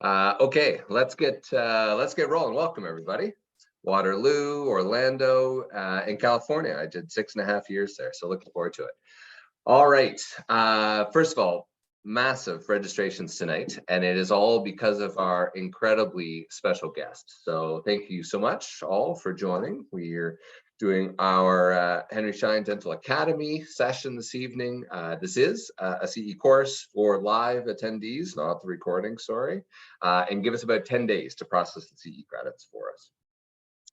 Okay, let's get rolling. Welcome everybody. Waterloo, Orlando, in California. I did 6.5 years there, so looking forward to it. All right. First of all, massive registrations tonight, and it is all because of our incredibly special guest. So thank you so much all for joining. We're doing our Henry Schein Dental Academy session this evening. This is a CE course for live attendees, not the recording, sorry, and give us about 10 days to process the CE credits for us.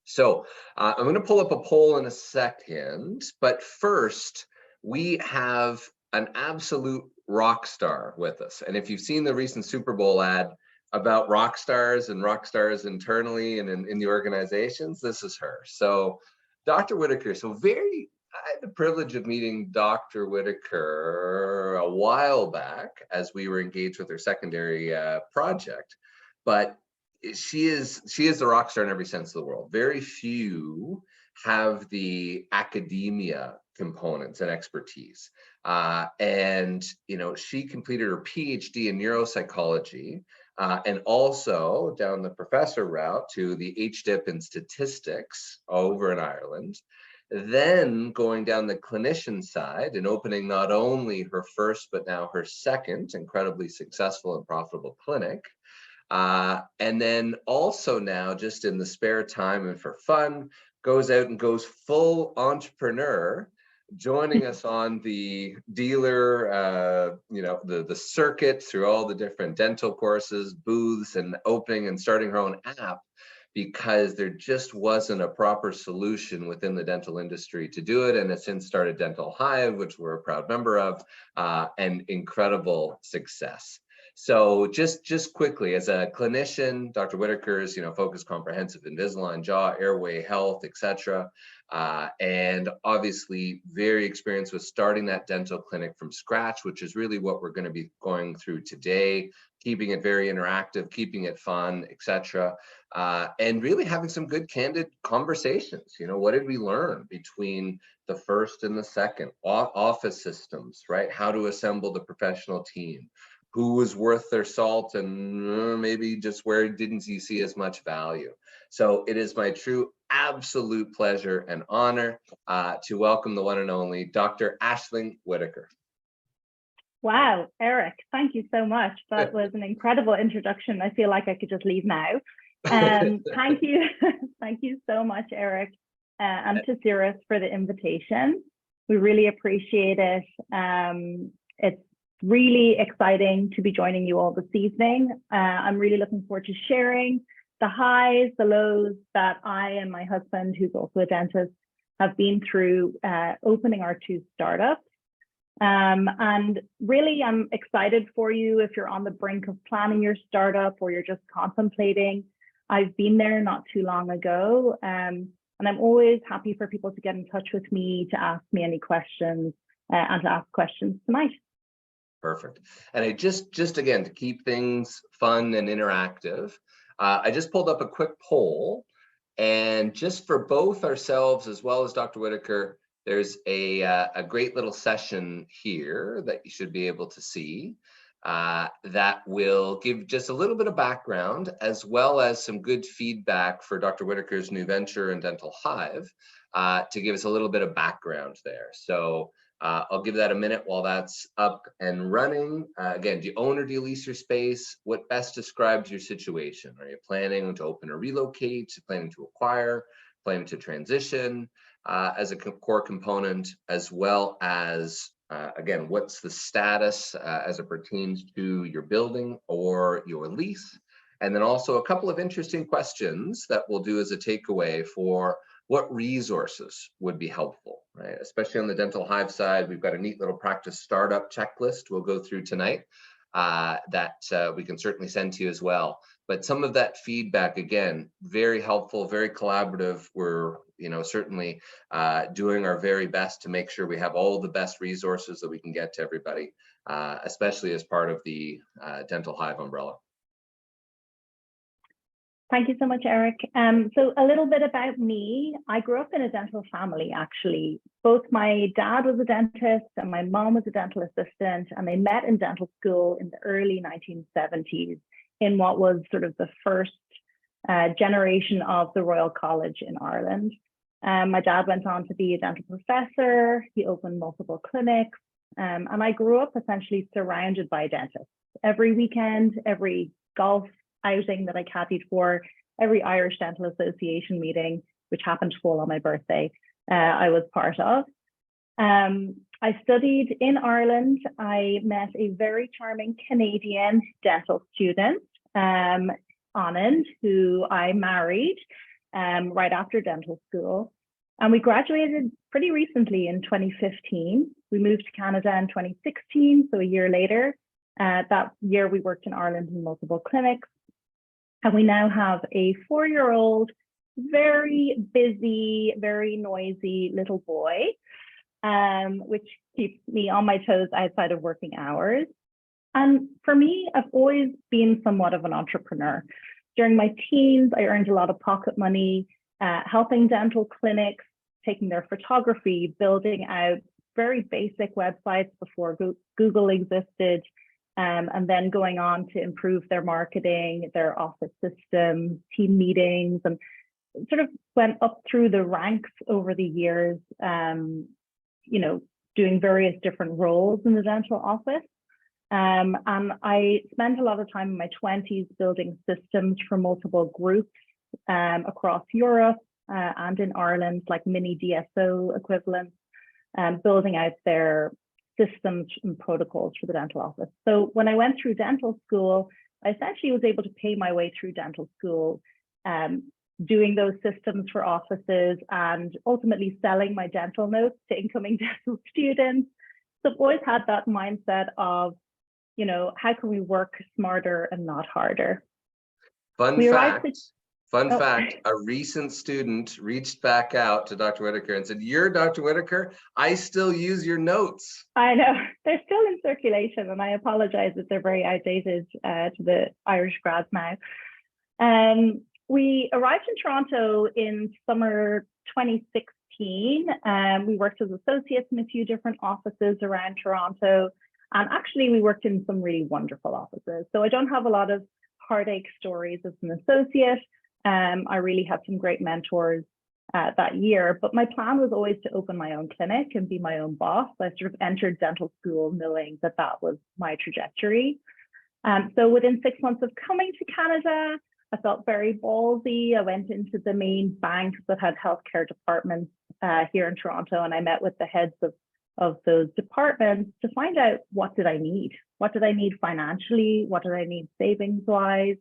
So I'm going to pull up a poll in a second, but first we have an absolute rock star with us. And if you've seen the recent Super Bowl ad about rock stars and rock stars internally and in the organizations, this is her. So Dr. Whitaker, I had the privilege of meeting Dr. Whitaker a while back as we were engaged with her secondary project, but she is the rock star in every sense of the world. Very few have the academia components and expertise. And she completed her PhD in neuropsychology and also down the professor route to the HDIP in statistics over in Ireland. Then going down the clinician side and opening not only her first, but now her second incredibly successful and profitable clinic. And then also now, just in the spare time and for fun, goes out and goes full entrepreneur, joining us on the dealer, the circuit through all the different dental courses, booths, and opening and starting her own app, because there just wasn't a proper solution within the dental industry to do it. And has since started Dental Hive, which we're a proud member of, and incredible success. So just quickly, as a clinician, Dr. Whitaker's, focused comprehensive Invisalign, jaw, airway health, etc. And obviously very experienced with starting that dental clinic from scratch, which is really what we're going to be going through today, keeping it very interactive, keeping it fun, etc. And really having some good candid conversations. What did we learn between the first and the second? Office systems, right? How to assemble the professional team. Who was worth their salt and maybe just where didn't you see as much value. So it is my true absolute pleasure and honor to welcome the one and only Dr. Aisling Whitaker. Wow, Eric, thank you so much. That was an incredible introduction. I feel like I could just leave now. Thank you. Thank you so much, Eric, and to Cirrus for the invitation. We really appreciate it. It's really exciting to be joining you all this evening. I'm really looking forward to sharing the highs, the lows that I and my husband, who's also a dentist, have been through opening our two startups. And really, I'm excited for you if you're on the brink of planning your startup or you're just contemplating. I've been there not too long ago, and I'm always happy for people to get in touch with me to ask me any questions and to ask questions tonight. Perfect. And I just again, to keep things fun and interactive, I just pulled up a quick poll, and just for both ourselves as well as Dr. Whitaker, there's a great little session here that you should be able to see that will give just a little bit of background as well as some good feedback for Dr. Whitaker's new venture in Dental Hive to give us a little bit of background there. So I'll give that a minute while that's up and running. Again, do you own or do you lease your space? What best describes your situation? Are you planning to open or relocate? Planning to acquire? Planning to transition as a core component, as well as, again, what's the status as it pertains to your building or your lease? And then also a couple of interesting questions that we'll do as a takeaway for what resources would be helpful, right? Especially on the Dental Hive side, we've got a neat little practice startup checklist we'll go through tonight that we can certainly send to you as well. But some of that feedback, again, very helpful, very collaborative. We're certainly doing our very best to make sure we have all the best resources that we can get to everybody, especially as part of the Dental Hive umbrella. Thank you so much, Eric. So a little bit about me. I grew up in a dental family, actually. Both my dad was a dentist and my mom was a dental assistant, and they met in dental school in the early 1970s in what was sort of the first generation of the Royal College in Ireland. My dad went on to be a dental professor. He opened multiple clinics. And I grew up essentially surrounded by dentists. Every weekend, every golf outing that I caddied for, every Irish Dental Association meeting, which happened to fall on my birthday, I was part of. I studied in Ireland. I met a very charming Canadian dental student, Anand, who I married right after dental school. And we graduated pretty recently in 2015. We moved to Canada in 2016, so a year later. That year we worked in Ireland in multiple clinics. And we now have a 4-year-old, very busy, very noisy little boy, which keeps me on my toes outside of working hours. And for me, I've always been somewhat of an entrepreneur. During my teens, I earned a lot of pocket money, helping dental clinics, taking their photography, building out very basic websites before Google existed, and then going on to improve their marketing, their office systems, team meetings, and sort of went up through the ranks over the years, doing various different roles in the dental office. And I spent a lot of time in my 20s building systems for multiple groups across Europe and in Ireland, like mini DSO equivalents, building out their systems and protocols for the dental office. So when I went through dental school, I essentially was able to pay my way through dental school, doing those systems for offices and ultimately selling my dental notes to incoming dental students. So I've always had that mindset of, how can we work smarter and not harder? Fun fact, a recent student reached back out to Dr. Whitaker and said, "You're Dr. Whitaker, I still use your notes." I know, they're still in circulation, and I apologize that they're very outdated to the Irish grads now. We arrived in Toronto in summer 2016. We worked as associates in a few different offices around Toronto. And actually, we worked in some really wonderful offices. So I don't have a lot of heartache stories as an associate. I really had some great mentors that year, but my plan was always to open my own clinic and be my own boss. I sort of entered dental school knowing that that was my trajectory. So within 6 months of coming to Canada, I felt very ballsy. I went into the main banks that had healthcare departments here in Toronto, and I met with the heads of those departments to find out, what did I need? What did I need financially? What did I need savings wise?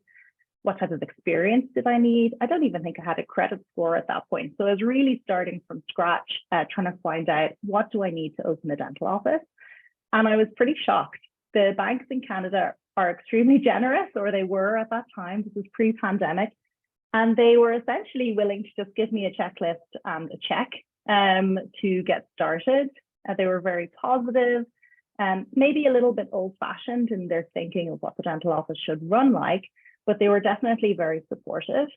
What type of experience did I need? I don't even think I had a credit score at that point. So I was really starting from scratch, trying to find out, what do I need to open a dental office? And I was pretty shocked. The banks in Canada are extremely generous, or they were at that time. This was pre-pandemic. And they were essentially willing to just give me a checklist and a check to get started. They were very positive, maybe a little bit old-fashioned in their thinking of what the dental office should run like, but they were definitely very supportive.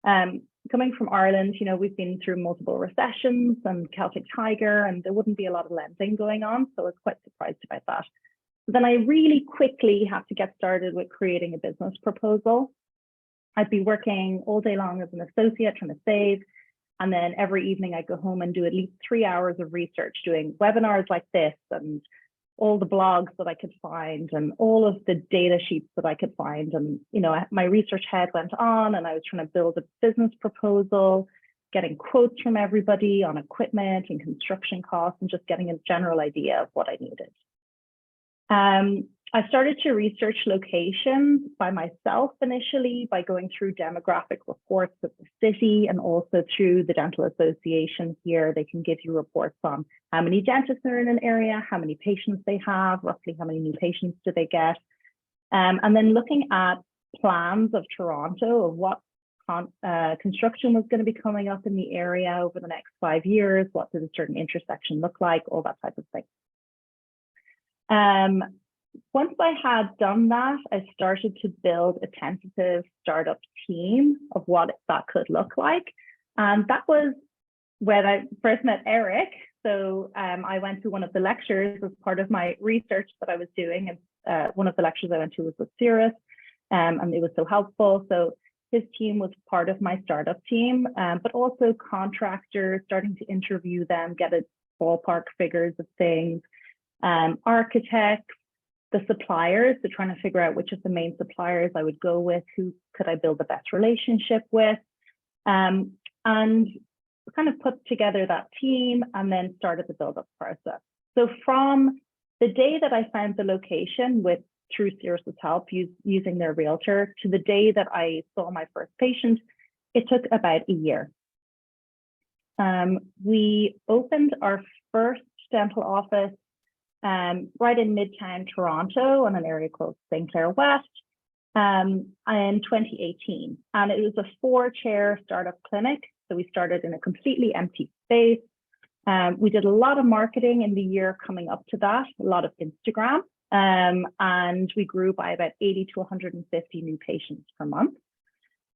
Coming from Ireland, we've been through multiple recessions and Celtic Tiger, and there wouldn't be a lot of lending going on, so I was quite surprised about that. But then I really quickly had to get started with creating a business proposal. I'd be working all day long as an associate trying to save. And then every evening I'd go home and do at least 3 hours of research, doing webinars like this and all the blogs that I could find and all of the data sheets that I could find. And, my research head went on, and I was trying to build a business proposal, getting quotes from everybody on equipment and construction costs, and just getting a general idea of what I needed. I started to research locations by myself initially by going through demographic reports of the city, and also through the Dental Association here. They can give you reports on how many dentists are in an area, how many patients they have, roughly how many new patients do they get. And then looking at plans of Toronto, of what construction was going to be coming up in the area over the next 5 years, what does a certain intersection look like, all that type of thing. Once I had done that, I started to build a tentative startup team of what that could look like. And that was when I first met Eric. So I went to one of the lectures as part of my research that I was doing. And one of the lectures I went to was with Cirrus. and it was so helpful. So his team was part of my startup team, but also contractors, starting to interview them, get a ballpark figures of things, architects, the suppliers, so trying to figure out which of the main suppliers I would go with, who could I build the best relationship with, and kind of put together that team and then started the build-up process. So from the day that I found the location through Cirrus's help, using their realtor, to the day that I saw my first patient, it took about a year. We opened our first dental office right in Midtown Toronto on an area called St. Clair West in 2018. And it was a 4-chair startup clinic. So we started in a completely empty space. We did a lot of marketing in the year coming up to that, a lot of Instagram, and we grew by about 80 to 150 new patients per month.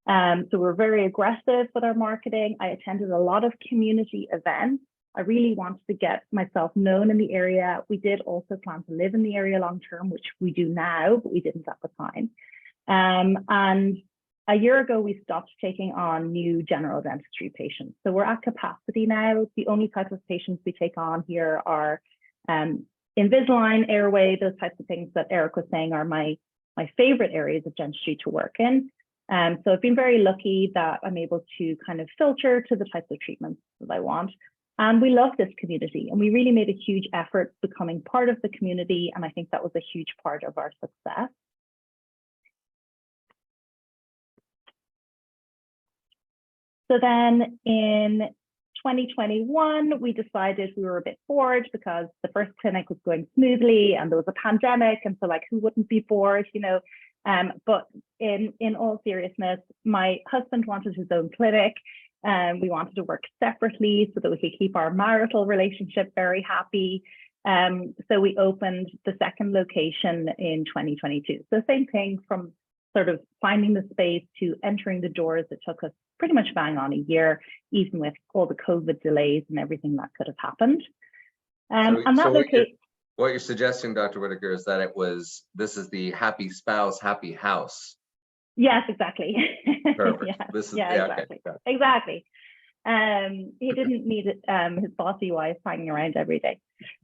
So we're very aggressive with our marketing. I attended a lot of community events. I really wanted to get myself known in the area. We did also plan to live in the area long term, which we do now, but we didn't at the time. And a year ago, we stopped taking on new general dentistry patients. So we're at capacity now. The only type of patients we take on here are Invisalign, airway, those types of things that Eric was saying are my favorite areas of dentistry to work in. So I've been very lucky that I'm able to kind of filter to the types of treatments that I want. And we love this community, and we really made a huge effort becoming part of the community. And I think that was a huge part of our success. So then in 2021, we decided we were a bit bored because the first clinic was going smoothly and there was a pandemic. And so like, who wouldn't be bored, you know? But in all seriousness, my husband wanted his own clinic. We wanted to work separately so that we could keep our marital relationship very happy. So we opened the second location in 2022. So same thing, from sort of finding the space to entering the doors. It took us pretty much bang on a year, even with all the COVID delays and everything that could have happened. What you're suggesting, Dr. Whitaker, is that this is the happy spouse, happy house. Yes, exactly. Perfect. Exactly. Okay. Exactly. He didn't need his bossy wife hanging around every day.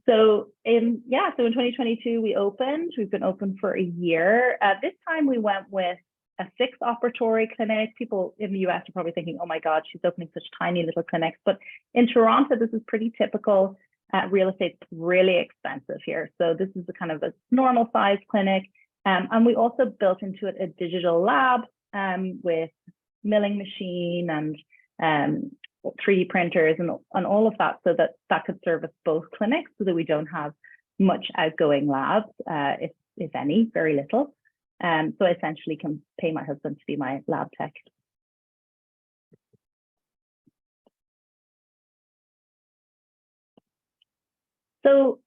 So in 2022 we opened. We've been open for a year. This time we went with a 6 operatory clinic. People in the US are probably thinking, oh my God, she's opening such tiny little clinics. But in Toronto, this is pretty typical. Real estate's really expensive here. So this is a kind of a normal size clinic. And we also built into it a digital lab with milling machine and 3D printers and all of that, so that could service both clinics, so that we don't have much outgoing labs, if any, very little. So I essentially can pay my husband to be my lab tech. So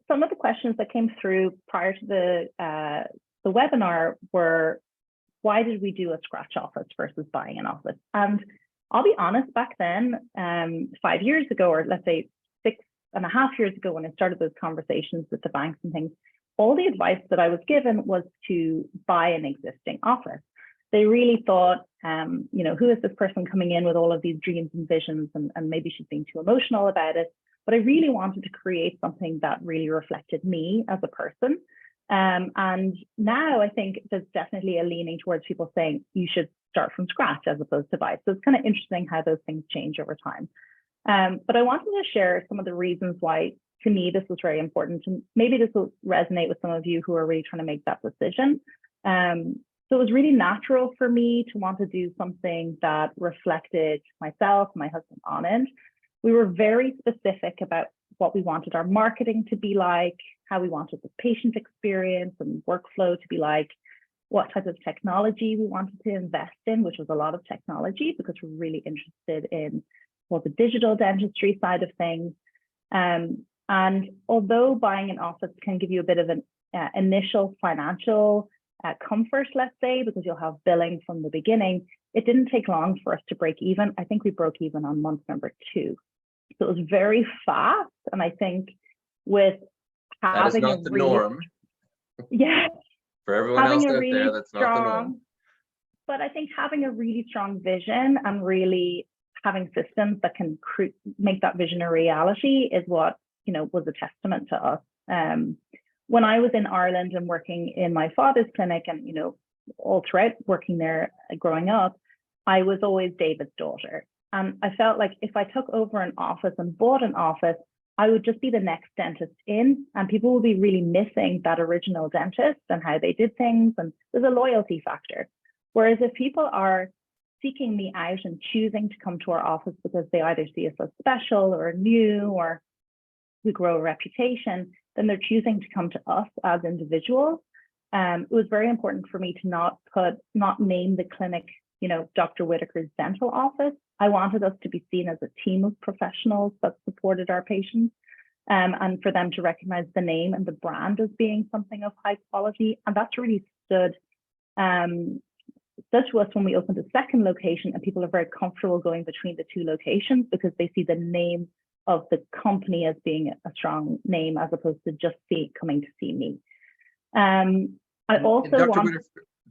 some of the questions that came through prior to the webinar were, why did we do a scratch office versus buying an office? And I'll be honest, back then, 5 years ago, or let's say 6.5 years ago, when I started those conversations with the banks and things, all the advice that I was given was to buy an existing office. They really thought, who is this person coming in with all of these dreams and visions, and maybe she's being too emotional about it. But I really wanted to create something that really reflected me as a person. And now I think there's definitely a leaning towards people saying you should start from scratch as opposed to buy. So it's kind of interesting how those things change over time. But I wanted to share some of the reasons why, to me, this was very important. And maybe this will resonate with some of you who are really trying to make that decision. So it was really natural for me to want to do something that reflected myself, my husband, Anand. We were very specific about what we wanted our marketing to be like, how we wanted the patient experience and workflow to be like, what type of technology we wanted to invest in, which was a lot of technology, because we're really interested in the digital dentistry side of things. And although buying an office can give you a bit of an initial financial comfort, let's say, because you'll have billing from the beginning, it didn't take long for us to break even. I think we broke even on month number 2. So it was very fast. And I think with having that is not the norm. Yeah, For everyone else Having a out there, really that's not the norm. but I think having a really strong vision and really having systems that can make that vision a reality is what, was a testament to us. When I was in Ireland and working in my father's clinic and, all throughout working there growing up, I was always David's daughter. And I felt like if I took over an office and bought an office, I would just be the next dentist in, and people will be really missing that original dentist and how they did things. And there's a loyalty factor. Whereas if people are seeking me out and choosing to come to our office because they either see us as special or new or we grow a reputation, then they're choosing to come to us as individuals. It was very important for me to not name the clinic, Dr. Whitaker's dental office. I wanted us to be seen as a team of professionals that supported our patients, and for them to recognize the name and the brand as being something of high quality. And that's really stood to us when we opened a second location, and people are very comfortable going between the two locations because they see the name of the company as being a strong name as opposed to just coming to see me. I also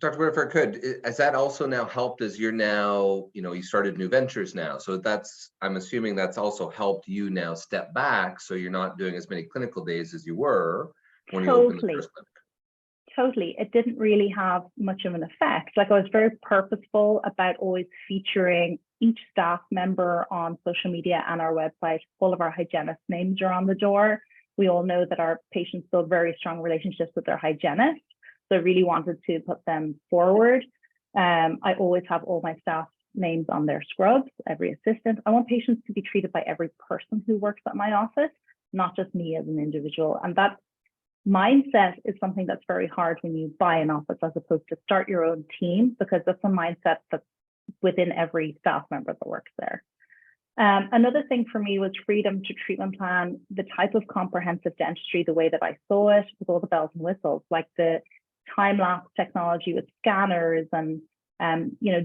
Dr. Whitaker, has that also now helped as you're now, you started new ventures now. So I'm assuming that's also helped you now step back. So you're not doing as many clinical days as you were when you opened the first clinic. Totally. It didn't really have much of an effect. Like, I was very purposeful about always featuring each staff member on social media and our website. All of our hygienist names are on the door. We all know that our patients build very strong relationships with their hygienist. So I really wanted to put them forward. I always have all my staff names on their scrubs, every assistant. I want patients to be treated by every person who works at my office, not just me as an individual. And that mindset is something that's very hard when you buy an office as opposed to start your own team, because that's a mindset that's within every staff member that works there. Another thing for me was freedom to treatment plan, the type of comprehensive dentistry, the way that I saw it, with all the bells and whistles, like the time-lapse technology with scanners and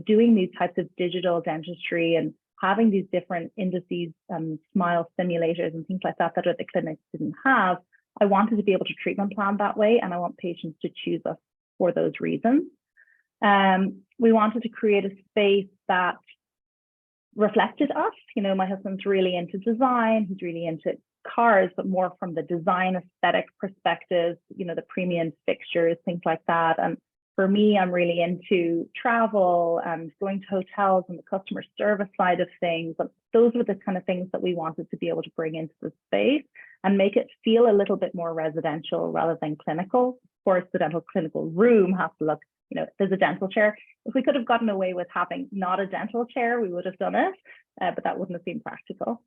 doing these types of digital dentistry and having these different indices and smile simulators and things like that that the clinics didn't have. I wanted to be able to treatment plan that way, and I want patients to choose us for those reasons. We wanted to create a space that reflected us. My husband's really into design, he's really into cars, but more from the design aesthetic perspective, the premium fixtures, things like that. And for me, I'm really into travel and going to hotels and the customer service side of things. And those were the kind of things that we wanted to be able to bring into the space and make it feel a little bit more residential rather than clinical. Of course, the dental clinical room has to look, there's a dental chair. If we could have gotten away with having not a dental chair, we would have done it, but that wouldn't have been practical.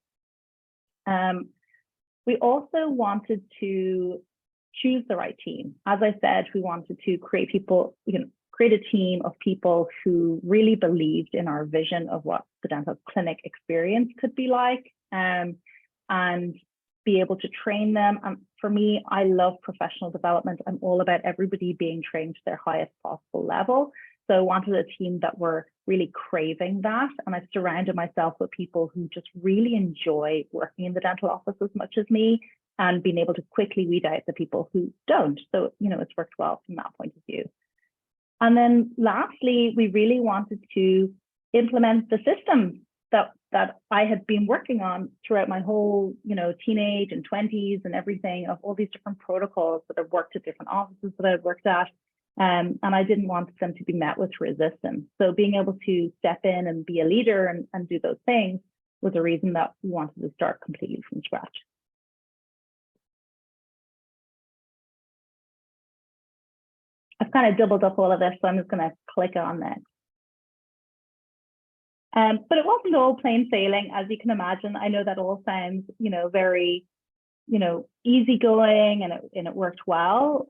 We also wanted to choose the right team. As I said, we wanted to create a team of people who really believed in our vision of what the dental clinic experience could be like, and be able to train them. And for me, I love professional development. I'm all about everybody being trained to their highest possible level. So I wanted a team that were really craving that. And I've surrounded myself with people who just really enjoy working in the dental office as much as me, and being able to quickly weed out the people who don't. So, it's worked well from that point of view. And then lastly, we really wanted to implement the systems that I had been working on throughout my whole, teenage and 20s and everything, of all these different protocols that I've worked at different offices that I've worked at. And I didn't want them to be met with resistance. So being able to step in and be a leader and do those things was a reason that we wanted to start completely from scratch. I've kind of doubled up all of this, so I'm just going to click on next. But it wasn't all plain sailing, as you can imagine. I know that all sounds, very, easygoing, and it worked well.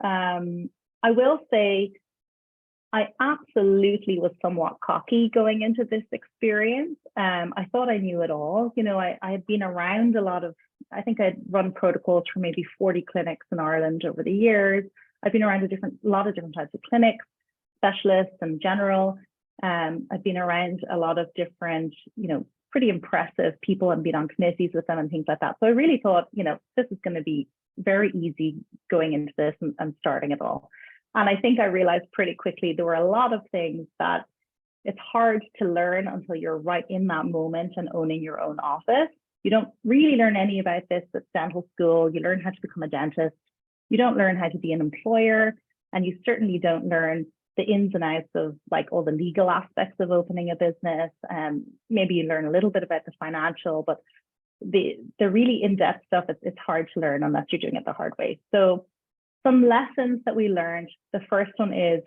I will say I absolutely was somewhat cocky going into this experience. I thought I knew it all. I had been around I think I'd run protocols for maybe 40 clinics in Ireland over the years. I've been around a lot of different types of clinics, specialists and general. I've been around a lot of different, pretty impressive people and been on committees with them and things like that. So I really thought, this is going to be very easy going into this and starting it all. And I think I realized pretty quickly there were a lot of things that it's hard to learn until you're right in that moment and owning your own office. You don't really learn any about this at dental school. You learn how to become a dentist. You don't learn how to be an employer, and you certainly don't learn the ins and outs of like all the legal aspects of opening a business. Maybe you learn a little bit about the financial, but the really in-depth stuff, it's hard to learn unless you're doing it the hard way. So some lessons that we learned, the first one is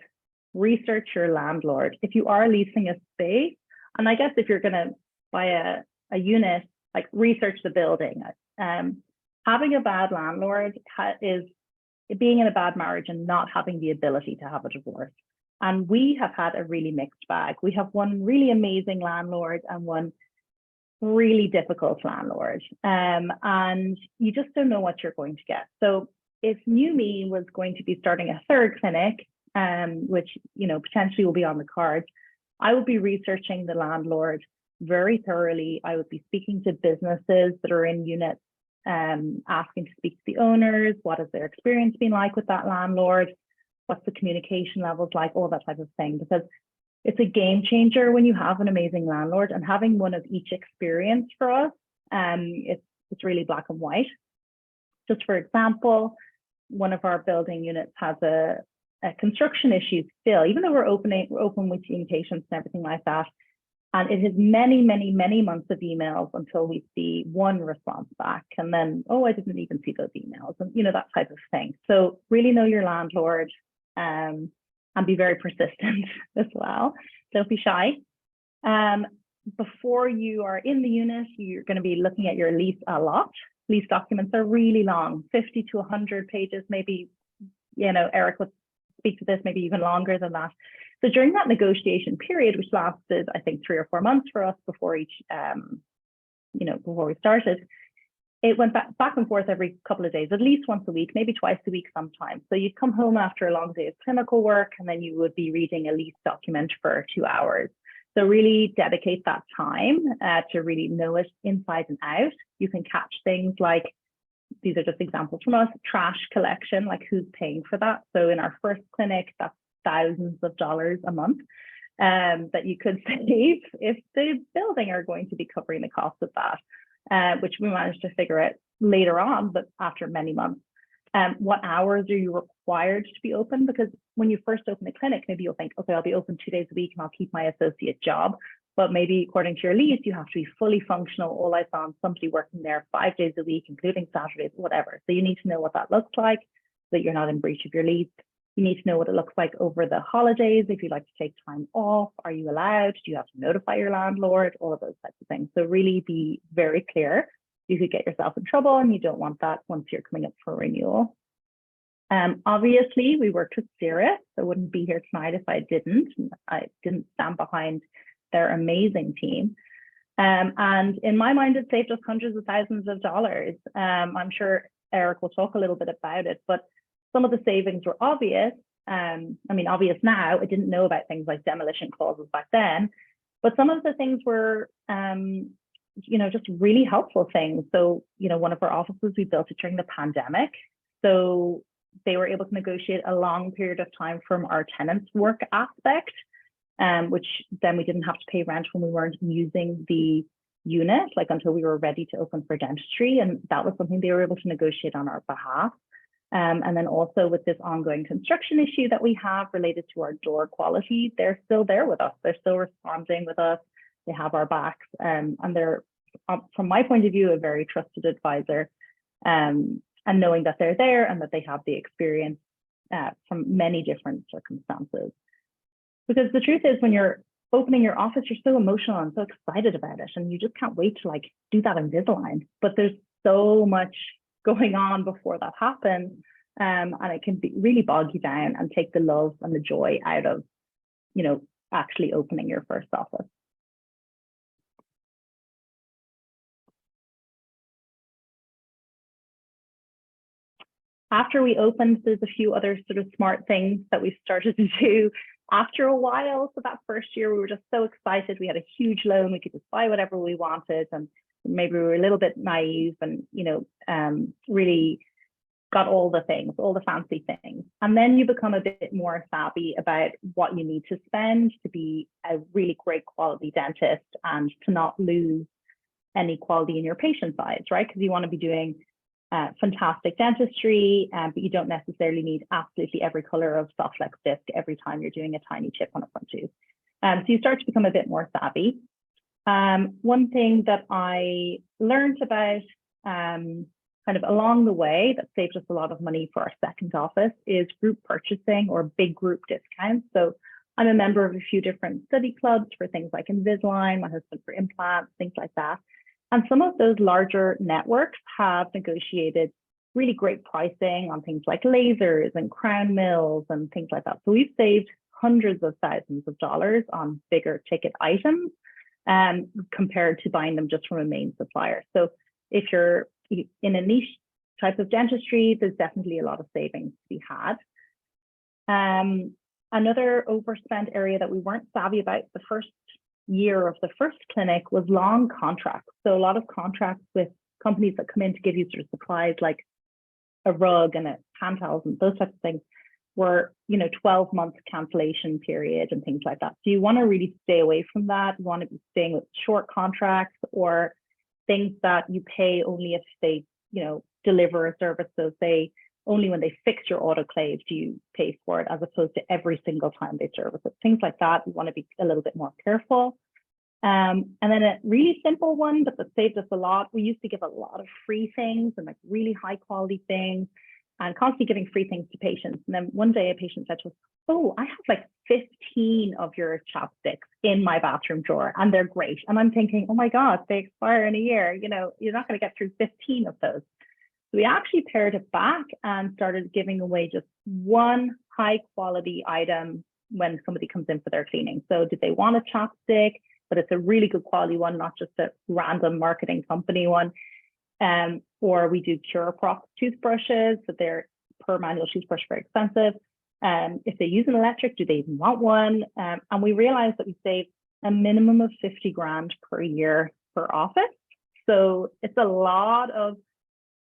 research your landlord. If you are leasing a space, and I guess if you're going to buy a unit, like research the building. Having a bad landlord is being in a bad marriage and not having the ability to have a divorce. And we have had a really mixed bag. We have one really amazing landlord and one really difficult landlord. And you just don't know what you're going to get. So if New Me was going to be starting a third clinic, which potentially will be on the cards, I would be researching the landlord very thoroughly. I would be speaking to businesses that are in units, asking to speak to the owners. What has their experience been like with that landlord? What's the communication levels like? All that type of thing, because it's a game changer when you have an amazing landlord, and having one of each experience for us, it's really black and white. Just for example, one of our building units has a construction issue still, even though we're open with seeing patients and everything like that. And it is many, many, many months of emails until we see one response back. And then, oh, I didn't even see those emails, and that type of thing. So really know your landlord, and be very persistent as well. Don't be shy. Before you are in the unit, you're going to be looking at your lease a lot. Lease documents are really long, 50 to 100 pages, maybe, Eric would speak to this, maybe even longer than that. So during that negotiation period, which lasted, I think, 3 or 4 months for us before before we started, it went back and forth every couple of days, at least once a week, maybe twice a week sometimes. So you'd come home after a long day of clinical work, and then you would be reading a lease document for 2 hours. So really dedicate that time to really know it inside and out. You can catch things like, these are just examples from us, trash collection, like who's paying for that. So in our first clinic, that's thousands of dollars a month that you could save if the building are going to be covering the cost of that, which we managed to figure out later on, but after many months. What hours are you required to be open? Because when you first open a clinic, maybe you'll think, okay, I'll be open 2 days a week and I'll keep my associate job. But maybe according to your lease, you have to be fully functional. All I found somebody working there 5 days a week, including Saturdays, whatever. So you need to know what that looks like so that you're not in breach of your lease. You need to know what it looks like over the holidays. If you'd like to take time off, are you allowed? Do you have to notify your landlord? All of those types of things. So really be very clear. You could get yourself in trouble, and you don't want that once you're coming up for renewal. Obviously, we worked with Cirrus. I wouldn't be here tonight if I didn't stand behind their amazing team. And in my mind, it saved us hundreds of thousands of dollars. I'm sure Eric will talk a little bit about it, but some of the savings were obvious. Obvious now. I didn't know about things like demolition clauses back then, but some of the things were, just really helpful things. So, one of our offices, we built it during the pandemic. So they were able to negotiate a long period of time from our tenants' work aspect, which then we didn't have to pay rent when we weren't using the unit, like until we were ready to open for dentistry. And that was something they were able to negotiate on our behalf. And then also with this ongoing construction issue that we have related to our door quality, they're still there with us. They're still responding with us. They have our backs, and they're, from my point of view, a very trusted advisor. And knowing that they're there and that they have the experience from many different circumstances. Because the truth is, when you're opening your office, you're so emotional and so excited about it, and you just can't wait to do that Invisalign. But there's so much going on before that happens, and it can really bog you down and take the love and the joy out of, actually opening your first office. After we opened, there's a few other sort of smart things that we started to do after a while. So that first year, we were just so excited. We had a huge loan. We could just buy whatever we wanted. And maybe we were a little bit naive and, really got all the things, all the fancy things. And then you become a bit more savvy about what you need to spend to be a really great quality dentist and to not lose any quality in your patient size, right? Because you want to be doing fantastic dentistry, but you don't necessarily need absolutely every color of soft flex disc every time you're doing a tiny chip on a front tooth. So you start to become a bit more savvy. One thing that I learned about kind of along the way that saved us a lot of money for our second office is group purchasing or big group discounts. So I'm a member of a few different study clubs for things like Invisalign, my husband for implants, things like that. And some of those larger networks have negotiated really great pricing on things like lasers and crown mills and things like that. So we've saved hundreds of thousands of dollars on bigger ticket items compared to buying them just from a main supplier. So if you're in a niche type of dentistry, there's definitely a lot of savings to be had. Another overspent area that we weren't savvy about the first year of the first clinic was long contracts. So a lot of contracts with companies that come in to give you sort of supplies like a rug and a hand towels and those types of things were, 12-month cancellation period and things like that. So you want to really stay away from that. You want to be staying with short contracts or things that you pay only if they, deliver a service. So say only when they fix your autoclave do you pay for it, as opposed to every single time they service it. Things like that, you want to be a little bit more careful. And then a really simple one, but that saved us a lot. We used to give a lot of free things and like really high quality things and constantly giving free things to patients. And then one day a patient said to us, "Oh, I have like 15 of your chopsticks in my bathroom drawer and they're great." And I'm thinking, oh my God, they expire in a year. You're not going to get through 15 of those. So we actually pared it back and started giving away just one high quality item when somebody comes in for their cleaning. So did they want a chopstick, but it's a really good quality one, not just a random marketing company one. Or we do CuraProx toothbrushes, so they're per manual toothbrush very expensive. If they use an electric, do they even want one? And we realized that we save a minimum of 50 grand per year per office. So it's a lot of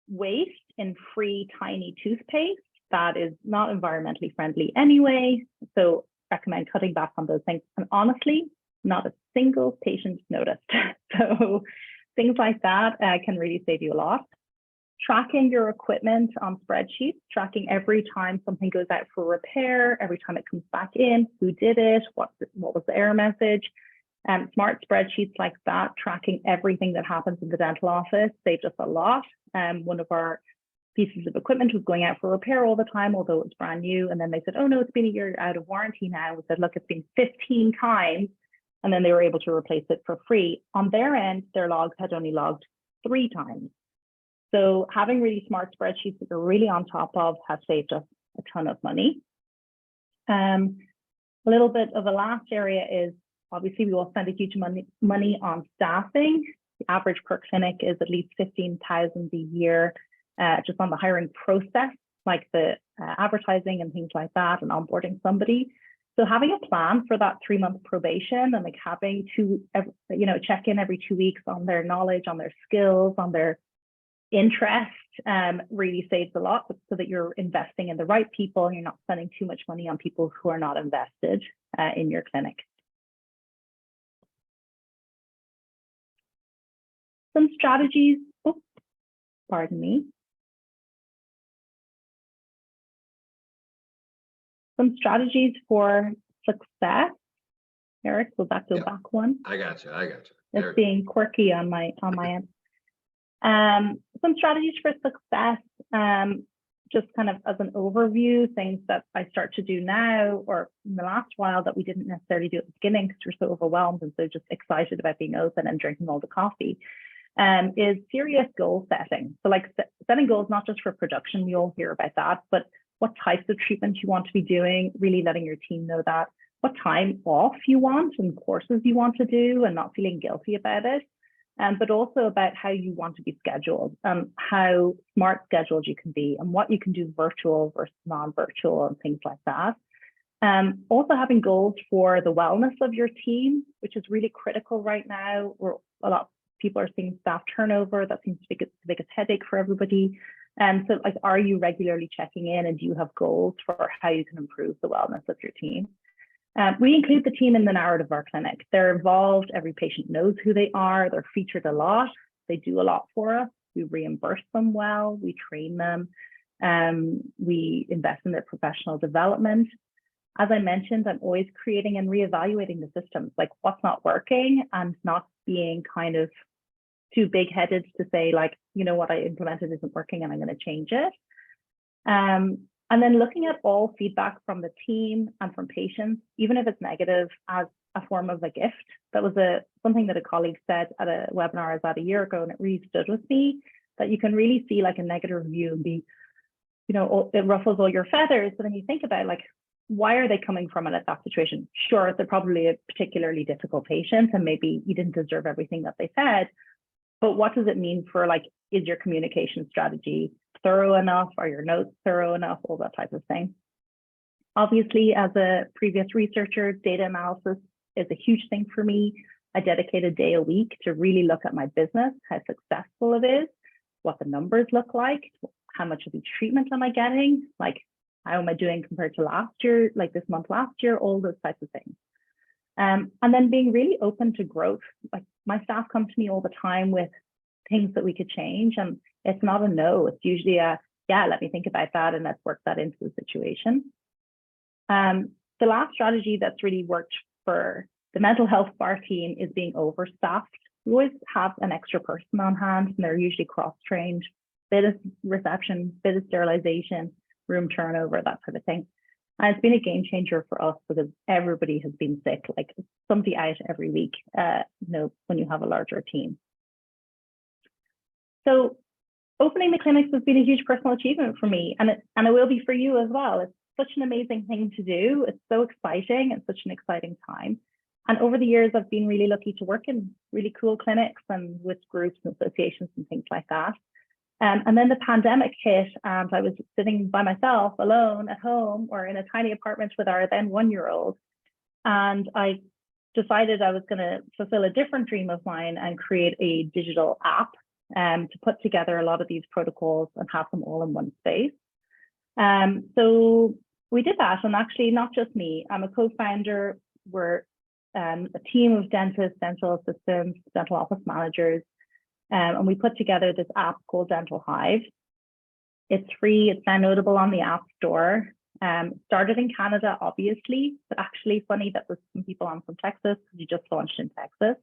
waste in free tiny toothpaste that is not environmentally friendly anyway. So recommend cutting back on those things. And honestly, not a single patient noticed. So things like that can really save you a lot. Tracking your equipment on spreadsheets, tracking every time something goes out for repair, every time it comes back in, who did it, what was the error message. Smart spreadsheets like that, tracking everything that happens in the dental office, saved us a lot. One of our pieces of equipment was going out for repair all the time, although it was brand new. And then they said, "Oh no, it's been a year out of warranty now." We said, "Look, it's been 15 times. And then they were able to replace it for free. On their end, their logs had only logged 3 times. So having really smart spreadsheets that you're really on top of has saved us a ton of money. A little bit of a last area is obviously we all spend a huge money on staffing. The average per clinic is at least 15,000 a year just on the hiring process, like the advertising and things like that and onboarding somebody. So having a plan for that 3-month probation and like having to, check in every 2 weeks on their knowledge, on their skills, on their interest really saves a lot, so that you're investing in the right people and you're not spending too much money on people who are not invested in your clinic. Some strategies, pardon me. Some strategies for success. Eric, will that go back one? I got you. It's being quirky on my end. Some strategies for success, just kind of as an overview, things that I start to do now or in the last while that we didn't necessarily do at the beginning because we're so overwhelmed and so just excited about being open and drinking all the coffee, is serious goal setting. So like setting goals, not just for production, we all hear about that, but what types of treatment you want to be doing, really letting your team know that, what time off you want and courses you want to do and not feeling guilty about it. But also about how you want to be scheduled, how smart scheduled you can be and what you can do virtual versus non-virtual and things like that. Also having goals for the wellness of your team, which is really critical right now, where a lot of people are seeing staff turnover. That seems to be the biggest headache for everybody. So like, are you regularly checking in, and do you have goals for how you can improve the wellness of your team? We include the team in the narrative of our clinic. They're involved. Every patient knows who they are. They're featured a lot. They do a lot for us. We reimburse them well. We train them. We invest in their professional development. As I mentioned, I'm always creating and reevaluating the systems, like what's not working, and not being kind of too big-headed to say, like, you know, what I implemented isn't working and I'm going to change it. And then looking at all feedback from the team and from patients, even if it's negative, as a form of a gift. That was something that a colleague said at a webinar I was at a year ago, and it really stood with me, that you can really see like a negative review and be, you know, it ruffles all your feathers. But then you think about, like, why are they coming from it at that situation? Sure, they're probably a particularly difficult patient and maybe you didn't deserve everything that they said. But what does it mean for, like, is your communication strategy thorough enough? Are your notes thorough enough? All that type of thing. Obviously, as a previous researcher, data analysis is a huge thing for me. I dedicate a day a week to really look at my business, how successful it is, what the numbers look like, how much of each treatment am I getting, like, how am I doing compared to last year, like this month last year, all those types of things. And then being really open to growth. Like, my staff come to me all the time with things that we could change, and it's not a no. It's usually a, yeah, let me think about that and let's work that into the situation. The last strategy that's really worked for the mental health of our team is being overstaffed. We always have an extra person on hand, and they're usually cross-trained, bit of reception, bit of sterilization, room turnover, that sort of thing. And it's been a game changer for us because everybody has been sick, like somebody out every week, you know, when you have a larger team. So opening the clinics has been a huge personal achievement for me, and it will be for you as well. It's such an amazing thing to do. It's so exciting. It's such an exciting time. And over the years, I've been really lucky to work in really cool clinics and with groups and associations and things like that. And then the pandemic hit, and I was sitting by myself alone at home or in a tiny apartment with our then 1-year-old. And I decided I was going to fulfill a different dream of mine and create a digital app to put together a lot of these protocols and have them all in one space. So we did that, and actually not just me, I'm a co-founder. We're a team of dentists, dental assistants, dental office managers, and we put together this app called Dental Hive. It's free, it's downloadable on the App Store. Started in Canada, obviously, but actually funny that there's some people on from Texas because you just launched in Texas.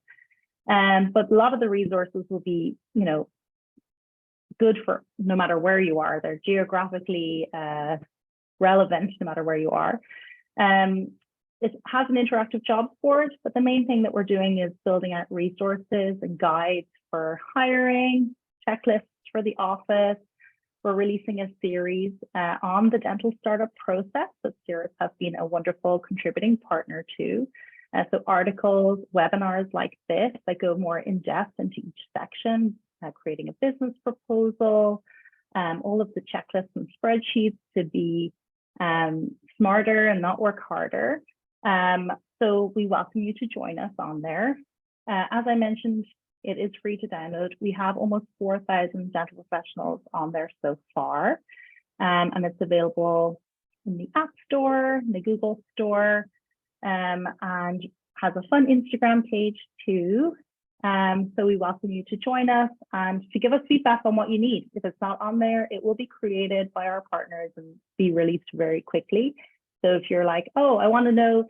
But a lot of the resources will be, you know, good for no matter where you are. They're geographically relevant no matter where you are. It has an interactive job board, but the main thing that we're doing is building out resources and guides for hiring, checklists for the office. We're releasing a series on the dental startup process that Cirrus has been a wonderful contributing partner to. So articles, webinars like this that go more in depth into each section, creating a business proposal, all of the checklists and spreadsheets to be smarter and not work harder. So we welcome you to join us on there. As I mentioned, it is free to download. We have almost 4,000 dental professionals on there so far, and it's available in the App Store, in the Google Store, and has a fun Instagram page too. So we welcome you to join us and to give us feedback on what you need. If it's not on there, it will be created by our partners and be released very quickly. So if you're like, oh, I want to know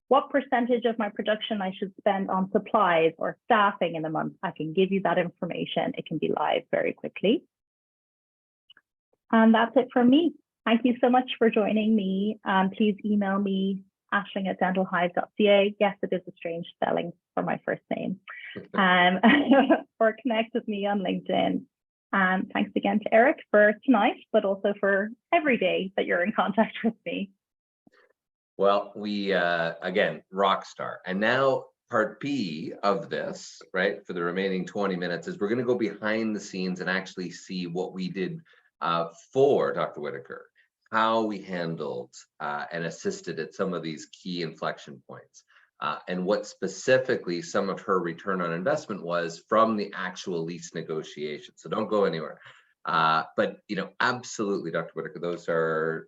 what percentage of my production I should spend on supplies or staffing in a month, I can give you that information. It can be live very quickly. And that's it from me. Thank you so much for joining me. Please email me, aisling@dentalhive.ca. Yes, it is a strange spelling for my first name. Or connect with me on LinkedIn. And thanks again to Eric for tonight, but also for every day that you're in contact with me. Well, we, again, rock star. And now part B of this, right, for the remaining 20 minutes is we're going to go behind the scenes and actually see what we did for Dr. Whitaker, how we handled and assisted at some of these key inflection points, and what specifically some of her return on investment was from the actual lease negotiation. So don't go anywhere. But absolutely, Dr. Whitaker, those are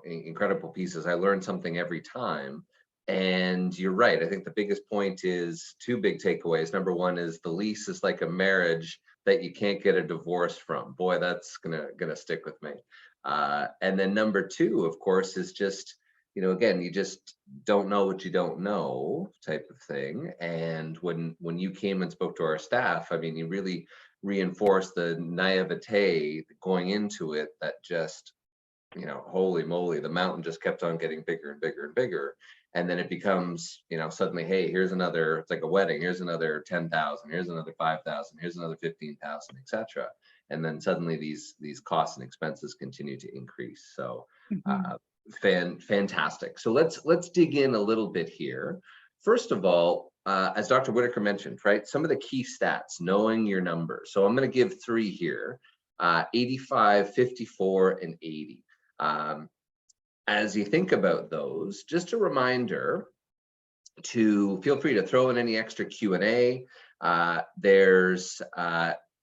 incredible pieces. I learn something every time. And you're right. I think the biggest point is two big takeaways. Number one is the lease is like a marriage that you can't get a divorce from. Boy, that's gonna stick with me. And then number two, of course, is just again, you just don't know what you don't know type of thing. And when you came and spoke to our staff, I mean, you really reinforced the naivete going into it, that just holy moly, the mountain just kept on getting bigger and bigger and bigger. And then it becomes, suddenly, hey, here's another, it's like a wedding, here's another 10,000, here's another 5,000, here's another 15,000, etc. And then suddenly these costs and expenses continue to increase. So Mhm. fantastic. So let's dig in a little bit here. First of all, as Dr. Whitaker mentioned, right, some of the key stats, knowing your numbers. So I'm going to give three here, 85, 54, and 80. As you think about those, just a reminder to feel free to throw in any extra Q&A. There's,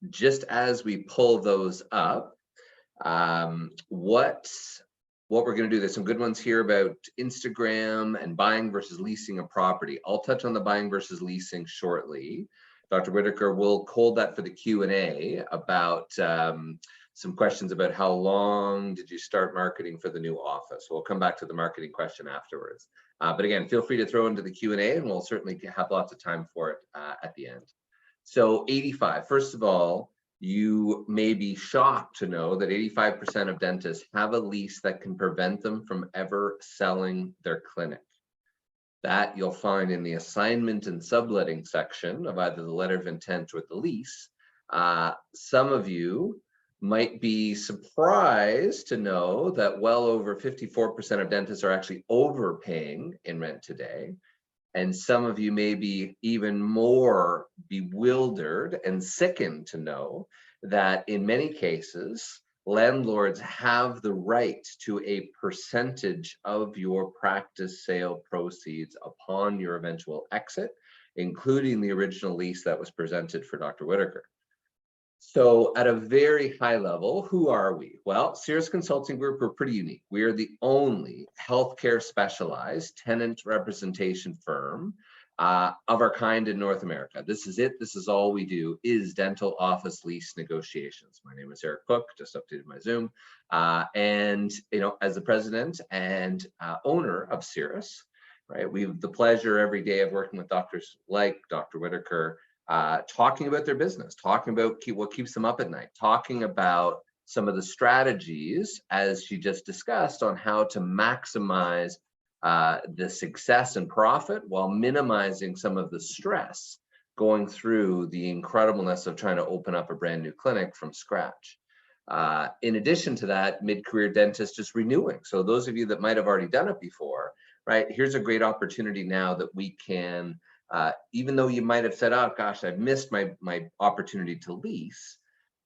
just as we pull those up, what we're going to do, there's some good ones here about Instagram and buying versus leasing a property. I'll touch on the buying versus leasing shortly. Dr. Whitaker will hold that for the Q&A about some questions about how long did you start marketing for the new office. We'll come back to the marketing question afterwards. But again, feel free to throw into the Q&A and we'll certainly have lots of time for it at the end. So 85, first of all, you may be shocked to know that 85% of dentists have a lease that can prevent them from ever selling their clinic. That you'll find in the assignment and subletting section of either the letter of intent or the lease. Some of you might be surprised to know that well over 54% of dentists are actually overpaying in rent today. And some of you may be even more bewildered and sickened to know that in many cases, landlords have the right to a percentage of your practice sale proceeds upon your eventual exit, including the original lease that was presented for Dr. Whitaker. So at a very high level, who are we? Well, Cirrus Consulting Group, we're pretty unique. We are the only healthcare specialized tenant representation firm of our kind in North America. This is it. This is all we do, is dental office lease negotiations. My name is Eric Cook, just updated my Zoom. And as the president and owner of Cirrus, right, we have the pleasure every day of working with doctors like Dr. Whitaker, talking about their business, talking about what keeps them up at night, talking about some of the strategies, as she just discussed, on how to maximize the success and profit while minimizing some of the stress going through the incredibleness of trying to open up a brand new clinic from scratch. In addition to that, mid-career dentists just renewing. So those of you that might have already done it before, right, here's a great opportunity now that we can, even though you might have said, oh gosh, I've missed my opportunity to lease.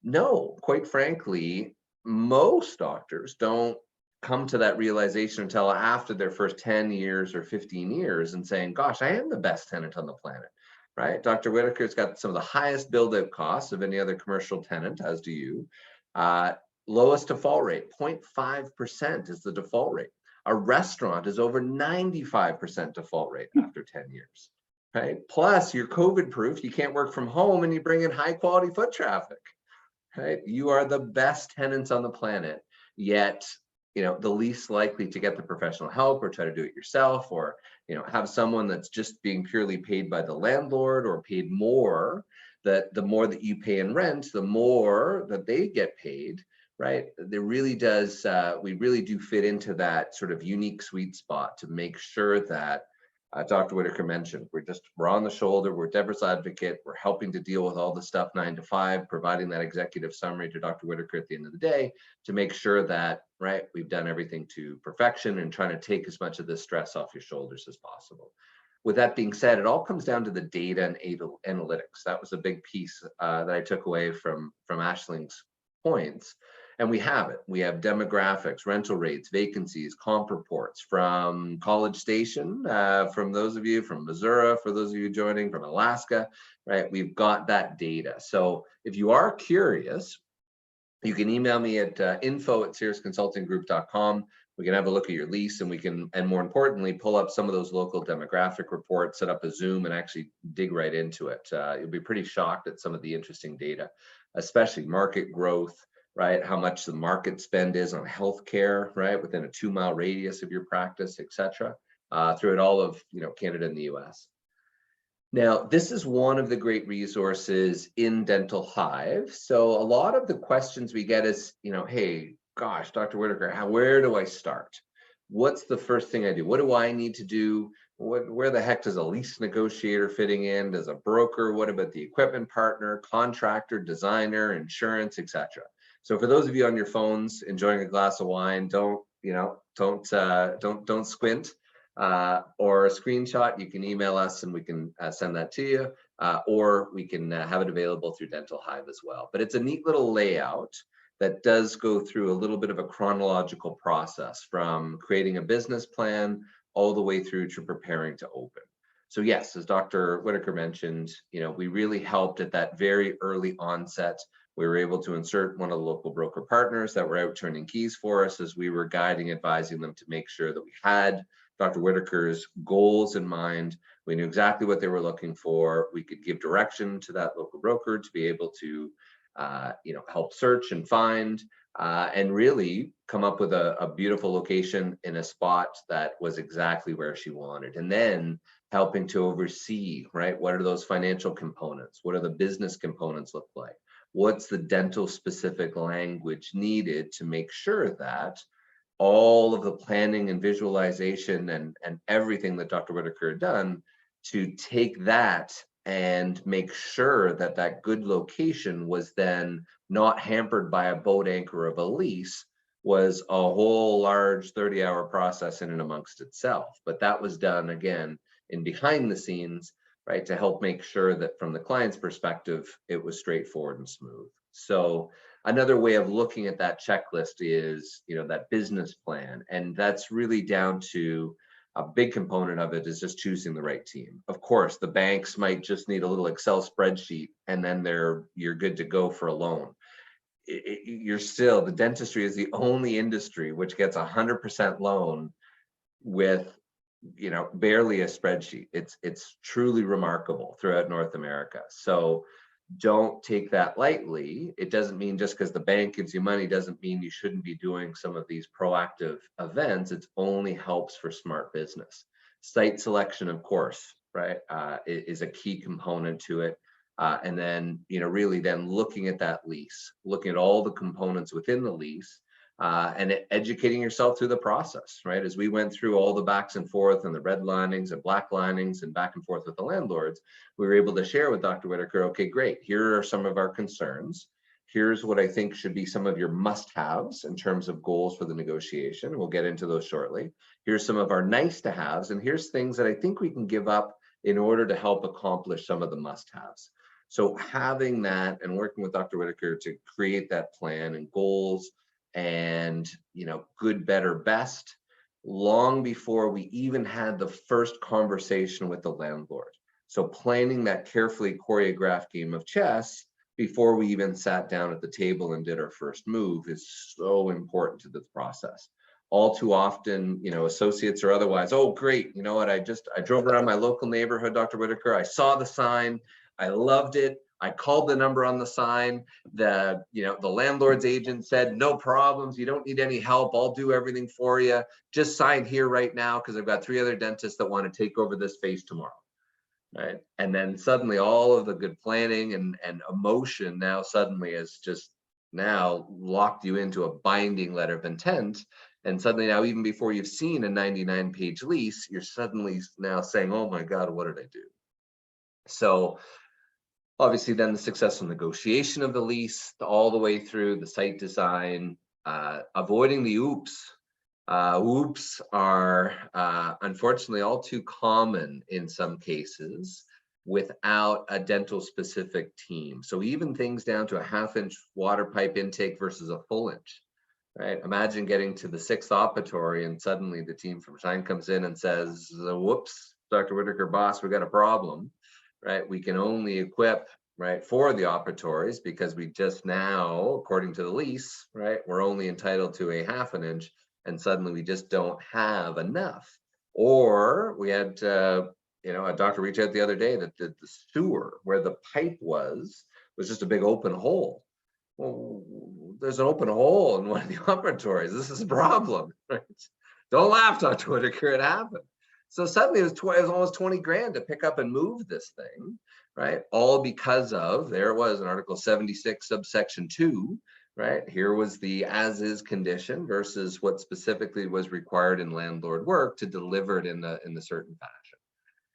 No, quite frankly, most doctors don't come to that realization until after their first 10 years or 15 years and saying, gosh, I am the best tenant on the planet, right? Dr. Whitaker's got some of the highest build-out costs of any other commercial tenant, as do you. Lowest default rate, 0.5% is the default rate. A restaurant is over 95% default rate after 10 years. Right? Plus, you're COVID proof, you can't work from home, and you bring in high quality foot traffic. Right? You are the best tenants on the planet, yet the least likely to get the professional help or try to do it yourself, or have someone that's just being purely paid by the landlord or paid more. That the more that you pay in rent, the more that they get paid. Right? There really does. We really do fit into that sort of unique sweet spot to make sure that. Dr. Whitaker mentioned, we're on the shoulder, we're Deborah's advocate, we're helping to deal with all the stuff 9 to 5, providing that executive summary to Dr. Whitaker at the end of the day to make sure that, right, we've done everything to perfection and trying to take as much of this stress off your shoulders as possible. With that being said, it all comes down to the data and analytics. That was a big piece that I took away from Ashling's points. And we have it. We have demographics, rental rates, vacancies, comp reports from College Station, from those of you from Missouri, for those of you joining from Alaska, right? We've got that data. So if you are curious, You can email me at info@cirrusconsultinggroup.com. We can have a look at your lease, and we can, and more importantly, pull up some of those local demographic reports, set up a Zoom, and actually dig right into it. You'll be pretty shocked at some of the interesting data, especially market growth, right? How much the market spend is on healthcare, right, within a 2-mile radius of your practice, et cetera, throughout all of Canada and the US. Now, this is one of the great resources in Dental Hive. So a lot of the questions we get is, hey, gosh, Dr. Whitaker, where do I start? What's the first thing I do? What do I need to do? Where the heck does a lease negotiator fitting in? Does a broker? What about the equipment partner, contractor, designer, insurance, etc.? So for those of you on your phones enjoying a glass of wine, don't squint. Or a screenshot, you can email us and we can send that to you, or we can have it available through Dental Hive as well. But it's a neat little layout that does go through a little bit of a chronological process from creating a business plan all the way through to preparing to open. So yes, as Dr. Whitaker mentioned, we really helped at that very early onset. We were able to insert one of the local broker partners that were out turning keys for us as we were guiding, advising them to make sure that we had Dr. Whitaker's goals in mind. We knew exactly what they were looking for. We could give direction to that local broker to be able to, help search and find, and really come up with a beautiful location in a spot that was exactly where she wanted. And then helping to oversee, right? What are those financial components? What are the business components look like? What's the dental specific language needed to make sure that all of the planning and visualization and everything that Dr. Whitaker had done to take that and make sure that that good location was then not hampered by a boat anchor of a lease was a whole large 30-hour process in and amongst itself. But that was done again in behind the scenes, right, to help make sure that from the client's perspective, it was straightforward and smooth. So another way of looking at that checklist is, that business plan. And that's really down to a big component of it is just choosing the right team. Of course, the banks might just need a little Excel spreadsheet and then you're good to go for a loan. The dentistry is the only industry which gets 100% loan with barely a spreadsheet. It's truly remarkable throughout North America. So don't take that lightly. It doesn't mean just because the bank gives you money doesn't mean you shouldn't be doing some of these proactive events. It only helps for smart business. Site selection, of course, right, is a key component to it. And then, really then looking at that lease, looking at all the components within the lease, and educating yourself through the process, right? As we went through all the backs and forth and the red linings and black linings and back and forth with the landlords, we were able to share with Dr. Whitaker, okay, great, here are some of our concerns. Here's what I think should be some of your must-haves in terms of goals for the negotiation. We'll get into those shortly. Here's some of our nice-to-haves, and here's things that I think we can give up in order to help accomplish some of the must-haves. So having that and working with Dr. Whitaker to create that plan and goals and good, better, best, long before we even had the first conversation with the landlord. So planning that carefully choreographed game of chess before we even sat down at the table and did our first move is so important to this process. All too often, associates or otherwise, oh great, you know what, I drove around my local neighborhood, Dr. Whitaker, I saw the sign, I loved it, I called the number on the sign. The landlord's agent said, no problems. You don't need any help. I'll do everything for you. Just sign here right now because I've got 3 other dentists that want to take over this space tomorrow. Right. And then suddenly all of the good planning and emotion now suddenly has just now locked you into a binding letter of intent. And suddenly now, even before you've seen a 99-page lease, you're suddenly now saying, oh my God, what did I do? So obviously, then the successful negotiation of the lease, all the way through the site design, avoiding the oops. Oops are unfortunately all too common in some cases without a dental specific team. So even things down to a 1/2-inch water pipe intake versus a full inch, right? Imagine getting to the 6th operatory and suddenly the team from Shine comes in and says, whoops, Dr. Whitaker, boss, we got a problem. Right, we can only equip right, for the operatories, because we just now, according to the lease, right, we're only entitled to a 1/2 inch, and suddenly we just don't have enough. Or we had, a doctor reach out the other day that the sewer where the pipe was just a big open hole. Well, there's an open hole in one of the operatories. This is a problem, right? Don't laugh, Dr. Whitaker, it happened. So suddenly it was almost 20 grand to pick up and move this thing, right? All because of, there it was in Article 76, subsection 2, right? Here was the as is condition versus what specifically was required in landlord work to deliver it in the certain fashion.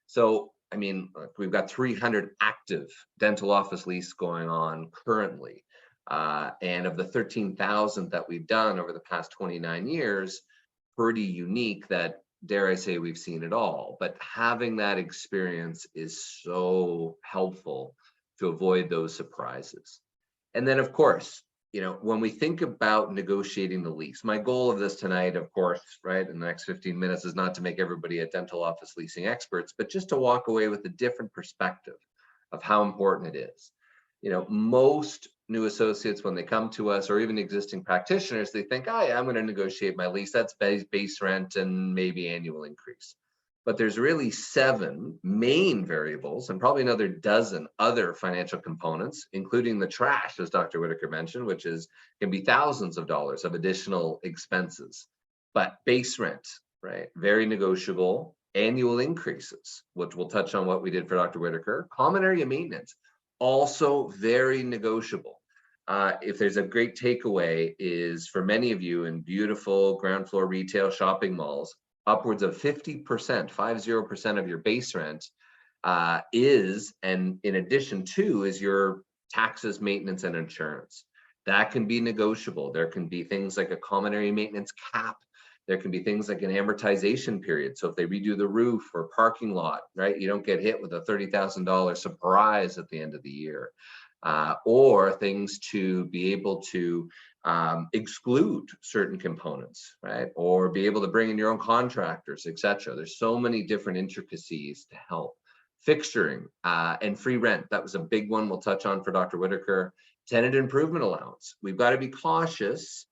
So, I mean, look, we've got 300 active dental office lease going on currently. And of the 13,000 that we've done over the past 29 years, pretty unique that, dare I say, we've seen it all. But having that experience is so helpful to avoid those surprises. And then, of course, when we think about negotiating the lease, my goal of this tonight, of course, right, in the next 15 minutes is not to make everybody a dental office leasing experts, but just to walk away with a different perspective of how important it is. Most new associates, when they come to us, or even existing practitioners, they think, oh, yeah, I'm going to negotiate my lease. That's base rent and maybe annual increase. But there's really 7 main variables and probably another dozen other financial components, including the trash, as Dr. Whitaker mentioned, which can be thousands of dollars of additional expenses. But base rent, right, very negotiable. Annual increases, which we'll touch on what we did for Dr. Whitaker. Common area maintenance, also very negotiable. If there's a great takeaway, is for many of you in beautiful ground floor retail shopping malls, upwards of 50%, 50% of your base rent is, and in addition to, is your taxes, maintenance, and insurance. That can be negotiable. There can be things like a common area maintenance cap. There can be things like an amortization period. So if they redo the roof or parking lot, right, you don't get hit with a $30,000 surprise at the end of the year. Or things to be able to exclude certain components, right? Or be able to bring in your own contractors, etc. There's so many different intricacies to help. Fixturing and free rent, that was a big one we'll touch on for Dr. Whitaker. Tenant improvement allowance. We've got to be cautious.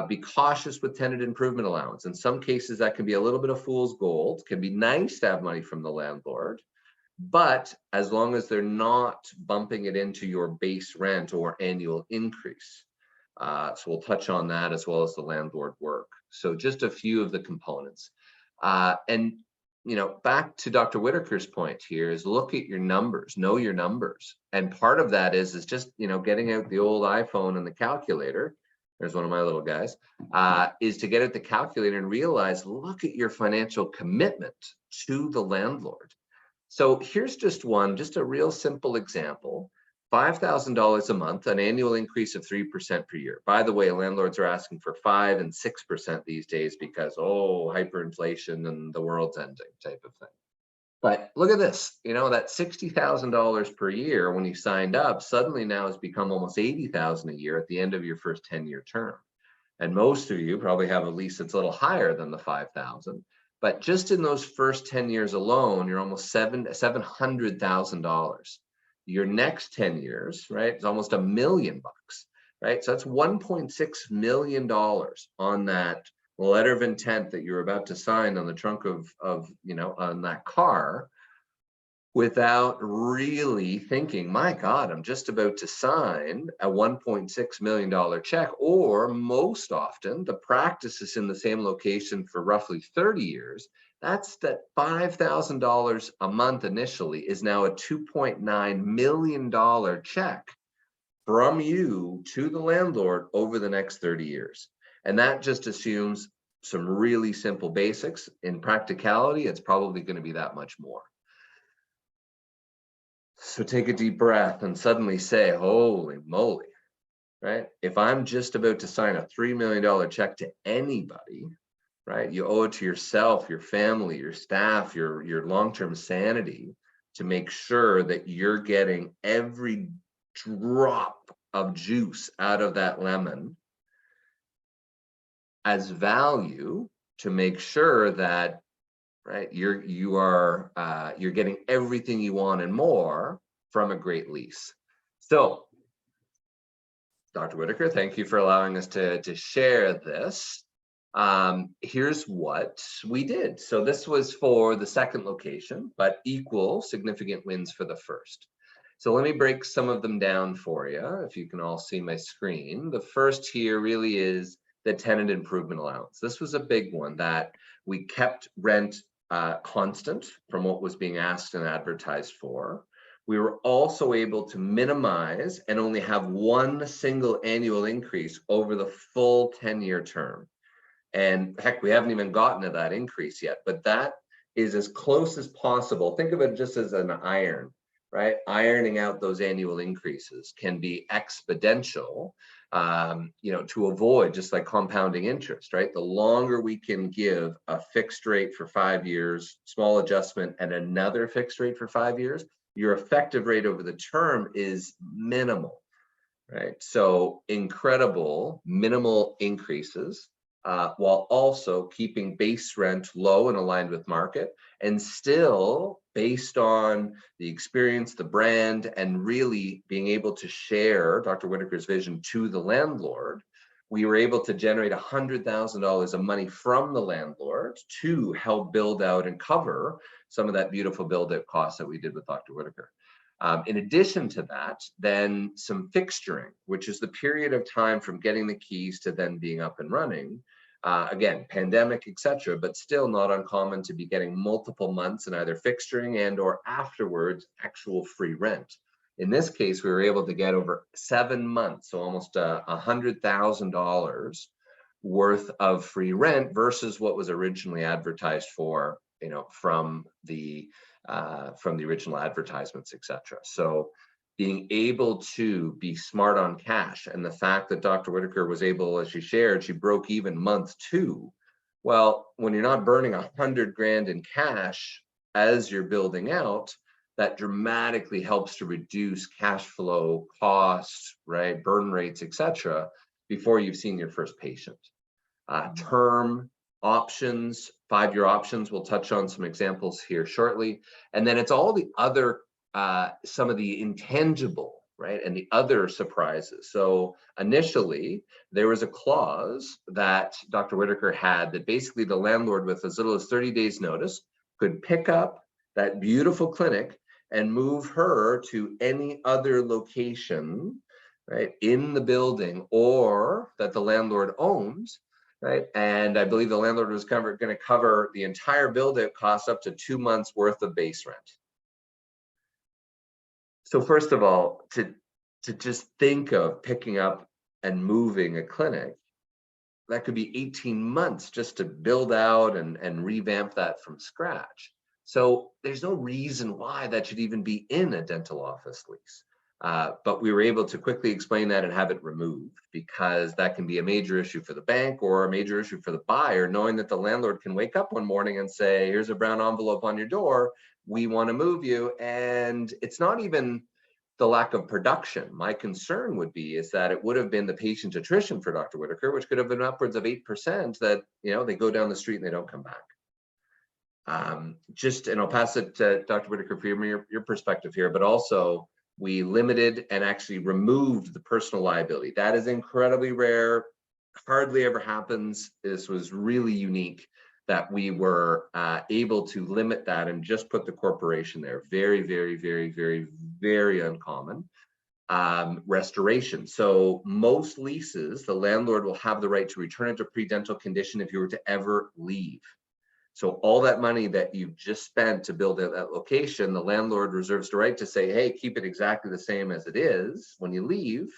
Be cautious with tenant improvement allowance. In some cases, that can be a little bit of fool's gold. It can be nice to have money from the landlord, but as long as they're not bumping it into your base rent or annual increase. So we'll touch on that as well as the landlord work. So just a few of the components. And back to Dr. Whitaker's point here is look at your numbers, know your numbers. And part of that is just, getting out the old iPhone and the calculator. There's one of my little guys, is to get out the calculator and realize, look at your financial commitment to the landlord. So here's just a real simple example. $5,000 a month, an annual increase of 3% per year. By the way, landlords are asking for 5 and 6% these days because, hyperinflation and the world's ending type of thing. But look at this, that $60,000 per year when you signed up suddenly now has become almost $80,000 a year at the end of your first 10-year term. And most of you probably have a lease that's a little higher than the 5,000. But just in those first 10 years alone, you're almost $700,000. Your next 10 years, right, is almost $1 million, right? So that's $1.6 million on that letter of intent that you're about to sign on the trunk of on that car, without really thinking, my God, I'm just about to sign a $1.6 million check. Or most often, the practice is in the same location for roughly 30 years. That's that $5,000 a month initially is now a $2.9 million check from you to the landlord over the next 30 years. And that just assumes some really simple basics. In practicality, it's probably going to be that much more. So take a deep breath and suddenly say, holy moly, right? If I'm just about to sign a $3 million check to anybody, right? You owe it to yourself, your family, your staff, your long-term sanity to make sure that you're getting every drop of juice out of that lemon as value, to make sure that, right, you're getting everything you want and more, from a great lease. So, Dr. Whitaker, thank you for allowing us to share this. Here's what we did. So this was for the second location, but equal significant wins for the first. So let me break some of them down for you, if you can all see my screen. The first here really is the tenant improvement allowance. This was a big one that we kept rent constant from what was being asked and advertised for. We were also able to minimize and only have one single annual increase over the full 10-year term. And heck, we haven't even gotten to that increase yet, but that is as close as possible. Think of it just as an iron, right? Ironing out those annual increases can be exponential, to avoid, just like compounding interest, right? The longer we can give a fixed rate for 5 years, small adjustment, and another fixed rate for 5 years, your effective rate over the term is minimal, right? So incredible minimal increases, while also keeping base rent low and aligned with market, and still based on the experience, the brand, and really being able to share Dr. Whitaker's vision to the landlord. We were able to generate $100,000 of money from the landlord to help build out and cover some of that beautiful build out cost that we did with Dr. Whitaker. In addition to that, then some fixturing, which is the period of time from getting the keys to then being up and running. Again, pandemic, etc., but still not uncommon to be getting multiple months in either fixturing and or afterwards actual free rent. In this case, we were able to get over 7 months, so almost $100,000 worth of free rent versus what was originally advertised for, from the original advertisements, etc. So being able to be smart on cash, and the fact that Dr. Whitaker was able, as she shared, she broke even month 2. Well, when you're not burning $100,000 in cash as you're building out, that dramatically helps to reduce cash flow costs, right, burn rates, etc., before you've seen your first patient. Term options, 5-year options, we'll touch on some examples here shortly. And then it's all the other, some of the intangible, right, and the other surprises. So initially, there was a clause that Dr. Whitaker had that basically the landlord, with as little as 30 days notice, could pick up that beautiful clinic and move her to any other location, right, in the building or that the landlord owns, right? And I believe the landlord was going to cover the entire build-out cost up to 2 months worth of base rent. So first of all, to just think of picking up and moving a clinic, that could be 18 months just to build out and revamp that from scratch. So there's no reason why that should even be in a dental office lease. But we were able to quickly explain that and have it removed, because that can be a major issue for the bank or a major issue for the buyer, knowing that the landlord can wake up one morning and say, here's a brown envelope on your door, we want to move you. And it's not even the lack of production. My concern would be is that it would have been the patient attrition for Dr. Whitaker, which could have been upwards of 8%, that they go down the street and they don't come back. And I'll pass it to Dr. Whitaker for your perspective here, but also we limited and actually removed the personal liability. That is incredibly rare, hardly ever happens. This was really unique that we were able to limit that and just put the corporation there. Very, very, very, very, very uncommon. Restoration. So most leases, the landlord will have the right to return it to pre-dental condition if you were to ever leave. So all that money that you've just spent to build out that location, the landlord reserves the right to say, hey, keep it exactly the same as it is when you leave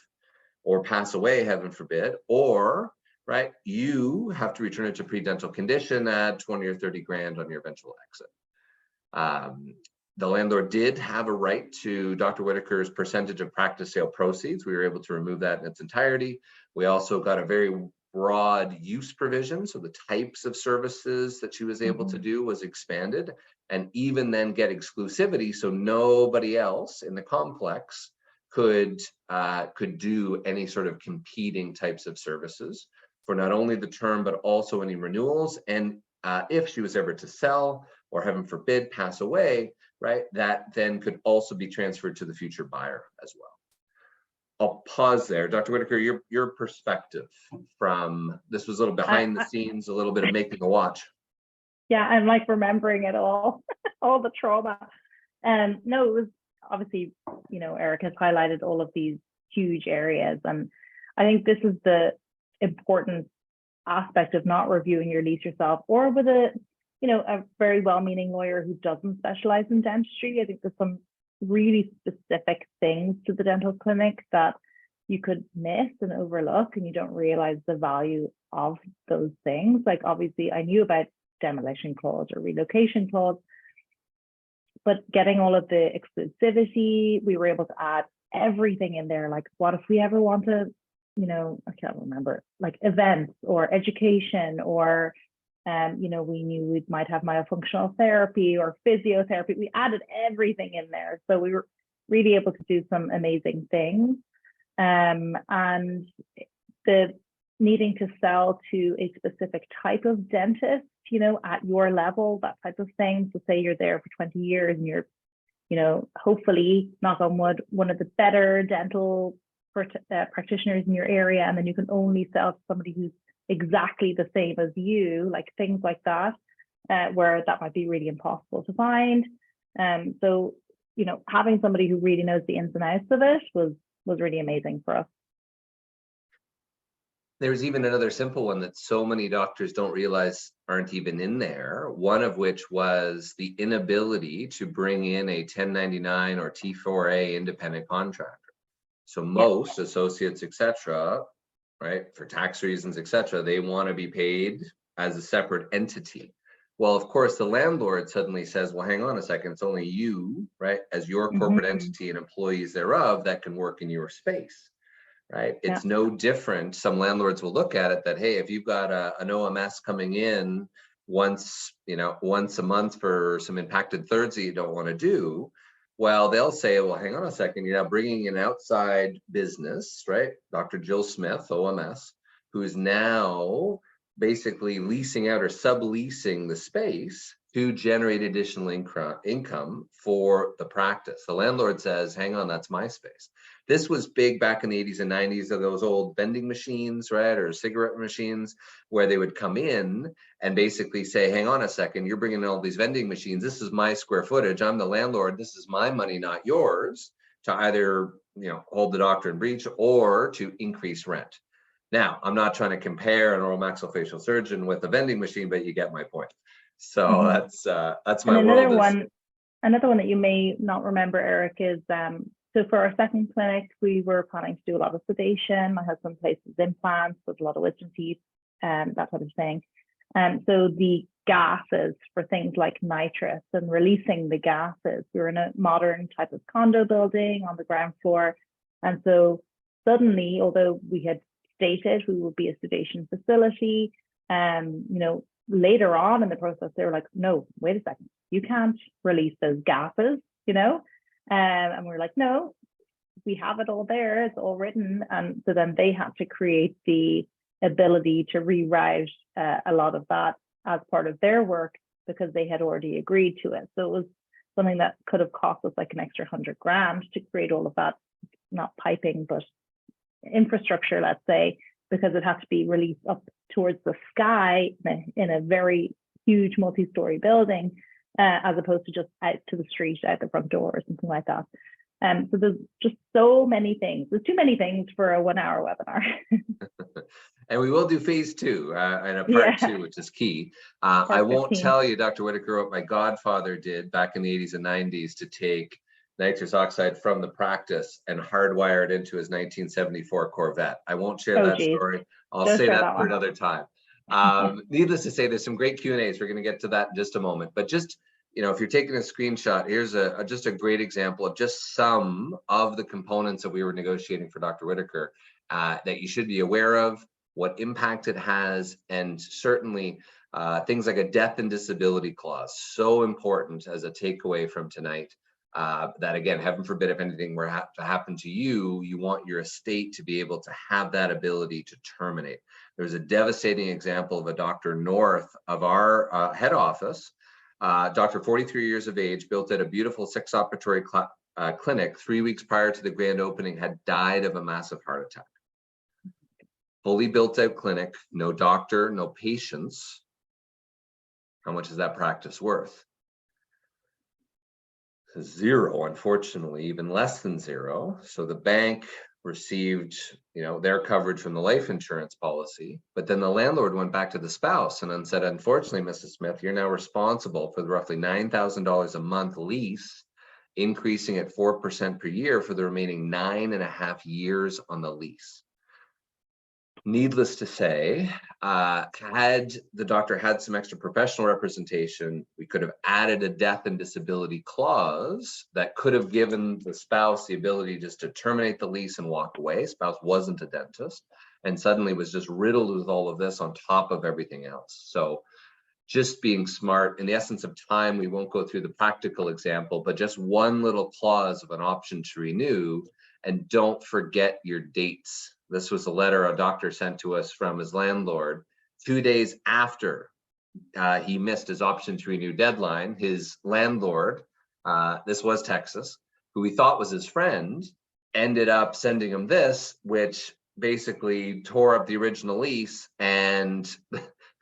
or pass away, heaven forbid, or, right, you have to return it to pre-dental condition at 20 or 30 grand on your eventual exit. The landlord did have a right to Dr. Whitaker's percentage of practice sale proceeds. We were able to remove that in its entirety. We also got a very broad use provision, so the types of services that she was able to do was expanded, and even then get exclusivity, so nobody else in the complex could do any sort of competing types of services for not only the term but also any renewals. And if she was ever to sell or, heaven forbid, pass away, right? That then could also be transferred to the future buyer as well. I'll pause there. Dr. Whitaker, your perspective from this was a little behind the scenes, a little bit of making a watch. Yeah, I'm like remembering it all, all the trauma. No, it was obviously, Eric has highlighted all of these huge areas. And I think this is the important aspect of not reviewing your lease yourself or with a very well-meaning lawyer who doesn't specialize in dentistry. I think there's some really specific things to the dental clinic that you could miss and overlook, and you don't realize the value of those things. Like, obviously, I knew about demolition clause or relocation clause, but getting all of the exclusivity, we were able to add everything in there. Like, what if we ever want to, I can't remember, like events or education, or we knew we might have myofunctional therapy or physiotherapy. We added everything in there. So we were really able to do some amazing things. And the needing to sell to a specific type of dentist, at your level, that type of thing. So say you're there for 20 years and you're, hopefully, knock on wood, one of the better dental practitioners in your area, and then you can only sell to somebody who's exactly the same as you, like things like that, where that might be really impossible to find. So, having somebody who really knows the ins and outs of it was really amazing for us. There's even another simple one that so many doctors don't realize aren't even in there, one of which was the inability to bring in a 1099 or T4A independent contractor. So most associates, et cetera, right, for tax reasons, et cetera, they want to be paid as a separate entity. Well, of course, the landlord suddenly says, well, hang on a second, it's only you, right, as your corporate entity and employees thereof that can work in your space. Right. It's no different. Some landlords will look at it that, hey, if you've got an OMS coming in once a month for some impacted thirds that you don't want to do, well, they'll say, well, hang on a second, you're now bringing an outside business, right? Dr. Jill Smith, OMS, who's now basically leasing out or subleasing the space to generate additional income for the practice. The landlord says, hang on, that's my space. This was big back in the 80s and 90s of those old vending machines, right, or cigarette machines, where they would come in and basically say, hang on a second, you're bringing in all these vending machines. This is my square footage. I'm the landlord. This is my money, not yours, to either hold the doctor in breach or to increase rent. Now, I'm not trying to compare an oral maxillofacial surgeon with a vending machine, but you get my point. So that's my world. Another one that you may not remember, Eric, is so for our second clinic, we were planning to do a lot of sedation. My husband places implants with a lot of wisdom teeth and that type of thing. So the gases for things like nitrous and releasing the gases, we were in a modern type of condo building on the ground floor. And so suddenly, although we had stated we would be a sedation facility, later on in the process, they were like, no, wait a second, you can't release those gases, and we're like, no, we have it all there, it's all written. And so then they had to create the ability to rewrite a lot of that as part of their work because they had already agreed to it. So it was something that could have cost us like an extra $100,000 to create all of that, not piping, but infrastructure, let's say, because it had to be released up towards the sky in a very huge multi-story building, as opposed to just out to the street, out the front door or something like that. So there's just so many things. There's too many things for a 1-hour webinar. And we will do phase 2 and a part 2, which is key. I won't tell you, Dr. Whitaker, what my godfather did back in the 80s and 90s to take nitrous oxide from the practice and hardwire it into his 1974 Corvette. I won't share that story. I'll say that for another time. Needless to say, there's some great Q&As. We're going to get to that in just a moment. But just, if you're taking a screenshot, here's just a great example of just some of the components that we were negotiating for Dr. Whitaker that you should be aware of, what impact it has, and certainly things like a death and disability clause. So important as a takeaway from tonight. That again, heaven forbid, if anything were to happen to you, you want your estate to be able to have that ability to terminate. There's a devastating example of a doctor north of our head office Doctor, 43 years of age, built at a beautiful 6-operatory clinic 3 weeks prior to the grand opening, had died of a massive heart attack. Fully built out clinic, no doctor, no patients. How much is that practice worth? Zero, unfortunately, even less than zero. So the bank received, their coverage from the life insurance policy, but then the landlord went back to the spouse and then said, unfortunately, Mrs. Smith, you're now responsible for the roughly $9,000 a month lease, increasing at 4% per year for the remaining 9.5 years on the lease. Needless to say, had the doctor had some extra professional representation, we could have added a death and disability clause that could have given the spouse the ability just to terminate the lease and walk away. Spouse wasn't a dentist and suddenly was just riddled with all of this on top of everything else. So just being smart. In the essence of time, we won't go through the practical example, but just one little clause of an option to renew, and don't forget your dates. This was a letter a doctor sent to us from his landlord 2 days after he missed his option to renew deadline. His landlord, this was Texas, who he thought was his friend, ended up sending him this, which basically tore up the original lease. And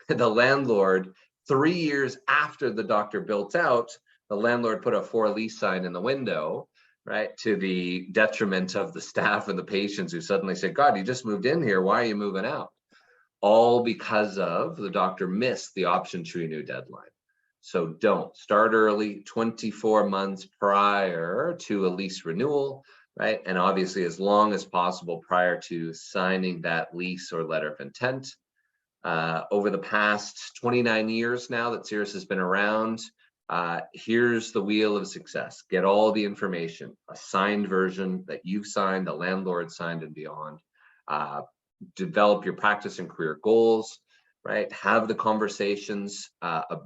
the landlord, 3 years after the doctor built out, the landlord put a for lease sign in the window, right, to the detriment of the staff and the patients who suddenly said, God, you just moved in here, why are you moving out? All because of the doctor missed the option to renew deadline. So don't start early, 24 months prior to a lease renewal, right? And obviously as long as possible prior to signing that lease or letter of intent. Over the past 29 years now that Cirrus has been around, here's the wheel of success. Get all the information, a signed version that you've signed, the landlord signed and beyond. Develop your practice and career goals, right? Have the conversations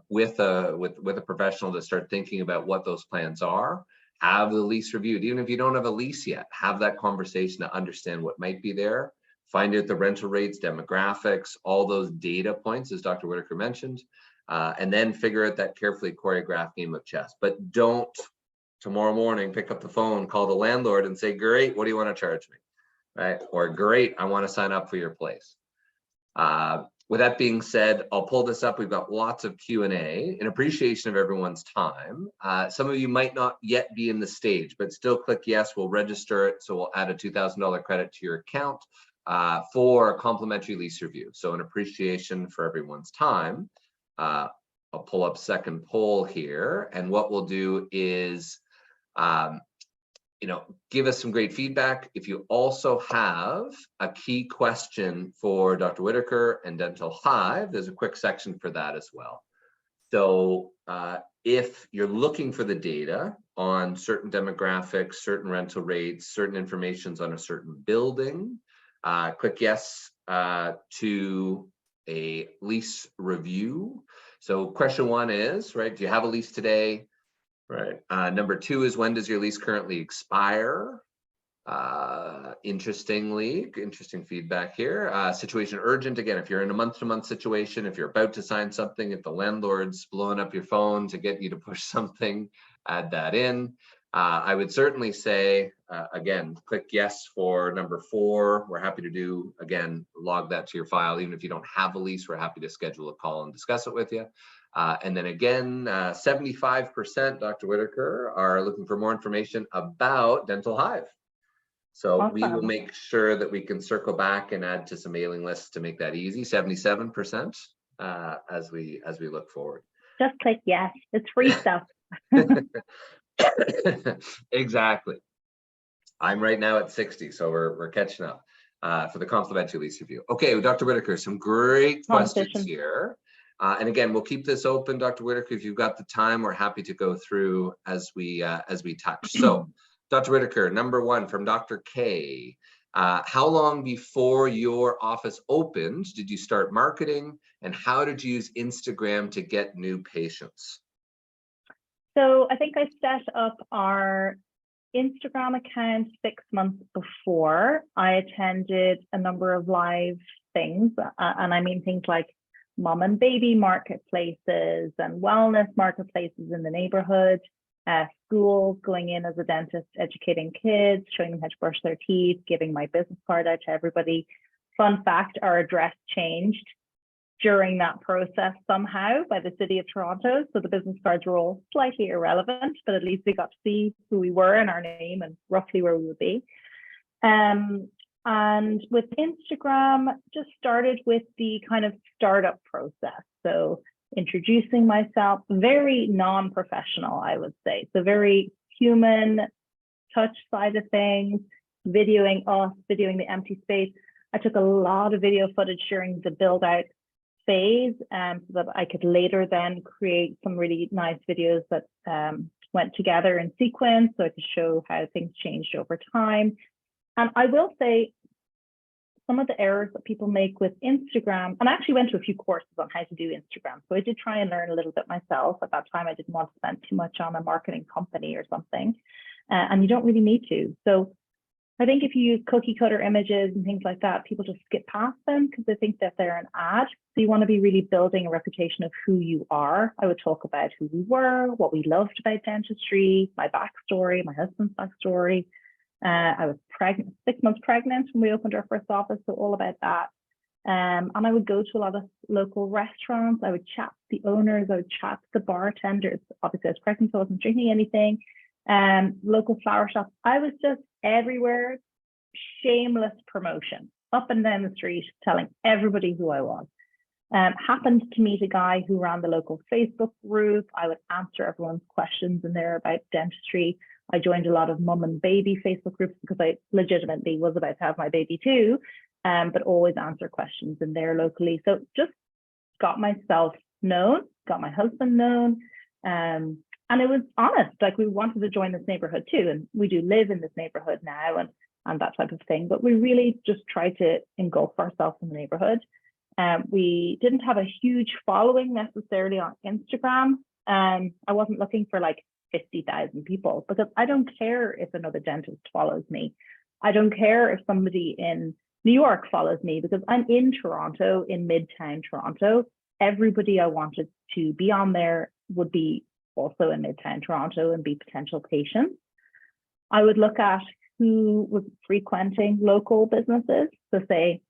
with a professional to start thinking about what those plans are. Have the lease reviewed. Even if you don't have a lease yet, have that conversation to understand what might be there. Find out the rental rates, demographics, all those data points, as Dr. Whitaker mentioned, and then figure out that carefully choreographed game of chess. But don't tomorrow morning pick up the phone, call the landlord and say, great, what do you want to charge me? Right? Or great, I want to sign up for your place. With that being said, I'll pull this up. We've got lots of Q&A in appreciation of everyone's time. Some of you might not yet be in the stage, but still click yes, we'll register it. So we'll add a $2,000 credit to your account for a complimentary lease review. So in appreciation for everyone's time, I'll pull up second poll here. And what we'll do is, give us some great feedback. If you also have a key question for Dr. Whitaker and Dental Hive, there's a quick section for that as well. So if you're looking for the data on certain demographics, certain rental rates, certain informations on a certain building, click yes to a lease review. So question one is, right, do you have a lease today? Right. Number two is, when does your lease currently expire? Interesting feedback here. Situation urgent. Again, if you're in a month-to-month situation, if you're about to sign something, if the landlord's blowing up your phone to get you to push something, add that in. I would certainly say, again, click yes for number 4. We're happy to do, again, log that to your file. Even if you don't have a lease, we're happy to schedule a call and discuss it with you. And then again, 75%, Dr. Whitaker, are looking for more information about Dental Hive. So awesome. We will make sure that we can circle back and add to some mailing lists to make that easy. 77% as we look forward. Just click yes. It's free stuff. Exactly. I'm right now at 60, so we're catching up for the complimentary lease review. Okay, Dr. Whitaker, some great questions here. And again, we'll keep this open, Dr. Whitaker. If you've got the time, we're happy to go through as we touch. So, Dr. Whitaker, number 1 from Dr. K. How long before your office opened did you start marketing, and how did you use Instagram to get new patients? So I think I set up our Instagram account 6 months before. I attended a number of live things, and I mean things like mom and baby marketplaces and wellness marketplaces in the neighborhood, schools, going in as a dentist, educating kids, showing them how to brush their teeth, giving my business card out to everybody. Fun fact, our address changed during that process somehow by the city of Toronto. So the business cards were all slightly irrelevant, but at least they got to see who we were and our name and roughly where we would be. And with Instagram, just started with the kind of startup process. So introducing myself, very non-professional, I would say. So very human touch side of things, videoing us, videoing the empty space. I took a lot of video footage during the build out phase so that I could later then create some really nice videos that went together in sequence so I could show how things changed over time. And I will say some of the errors that people make with Instagram, and I actually went to a few courses on how to do Instagram. So I did try and learn a little bit myself. At that time, I didn't want to spend too much on a marketing company or something. And you don't really need to. So I think if you use cookie cutter images and things like that, people just skip past them because they think that they're an ad. So you want to be really building a reputation of who you are. I would talk about who we were, what we loved about dentistry, my backstory, my husband's backstory. I was pregnant, 6 months pregnant when we opened our first office, so all about that. And I would go to a lot of local restaurants. I would chat to the owners. I would chat to the bartenders. Obviously, I was pregnant, so I wasn't drinking anything. Local flower shops. I was just everywhere, shameless promotion, up and down the street, telling everybody who I was. Happened to meet a guy who ran the local Facebook group. I would answer everyone's questions in there about dentistry. I joined a lot of mum and baby Facebook groups because I legitimately was about to have my baby too, but always answer questions in there locally. So just got myself known, got my husband known, and it was honest. Like, we wanted to join this neighborhood too, and we do live in this neighborhood now and that type of thing. But we really just tried to engulf ourselves in the neighborhood. We didn't have a huge following necessarily on Instagram. I wasn't looking for like 50,000 people because I don't care if another dentist follows me. I don't care if somebody in New York follows me because I'm in Toronto, in Midtown Toronto. Everybody I wanted to be on there would be also in Midtown Toronto and be potential patients. I would look at who was frequenting local businesses, so say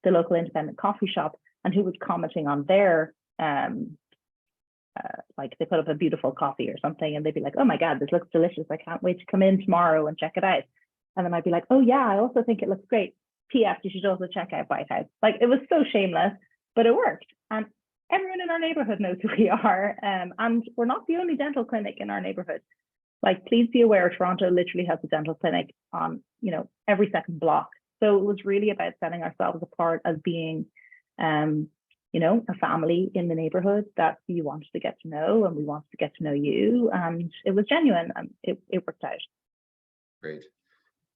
the local independent coffee shop, and who was commenting on their like they put up a beautiful coffee or something and they'd be like, oh my God, this looks delicious. I can't wait to come in tomorrow and check it out. And then I'd be like, oh yeah, I also think it looks great. P.S. You should also check out Whitaker. Like, it was so shameless, but it worked. And everyone in our neighborhood knows who we are. And we're not the only dental clinic in our neighborhood. Like, please be aware, Toronto literally has a dental clinic on, every second block. So it was really about setting ourselves apart as being, a family in the neighborhood that you wanted to get to know, and we wanted to get to know you. And it was genuine, and it worked out. Great.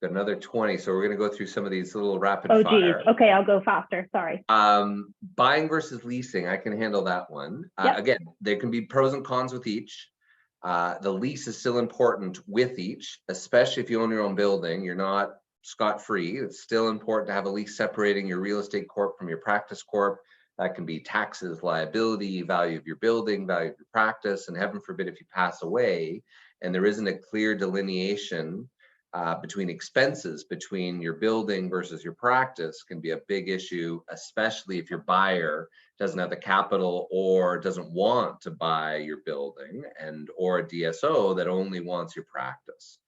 Got another 20. So we're going to go through some of these little rapid fire. Geez. Okay, I'll go faster. Sorry. Buying versus leasing. I can handle that one. Yep. Again, there can be pros and cons with each. The lease is still important with each, especially if you own your own building. You're not scot-free. It's still important to have a lease separating your real estate corp from your practice corp. That can be taxes, liability, value of your building, value of your practice, and heaven forbid if you pass away and there isn't a clear delineation between expenses between your building versus your practice, can be a big issue, especially if your buyer doesn't have the capital or doesn't want to buy your building, and or a DSO that only wants your practice.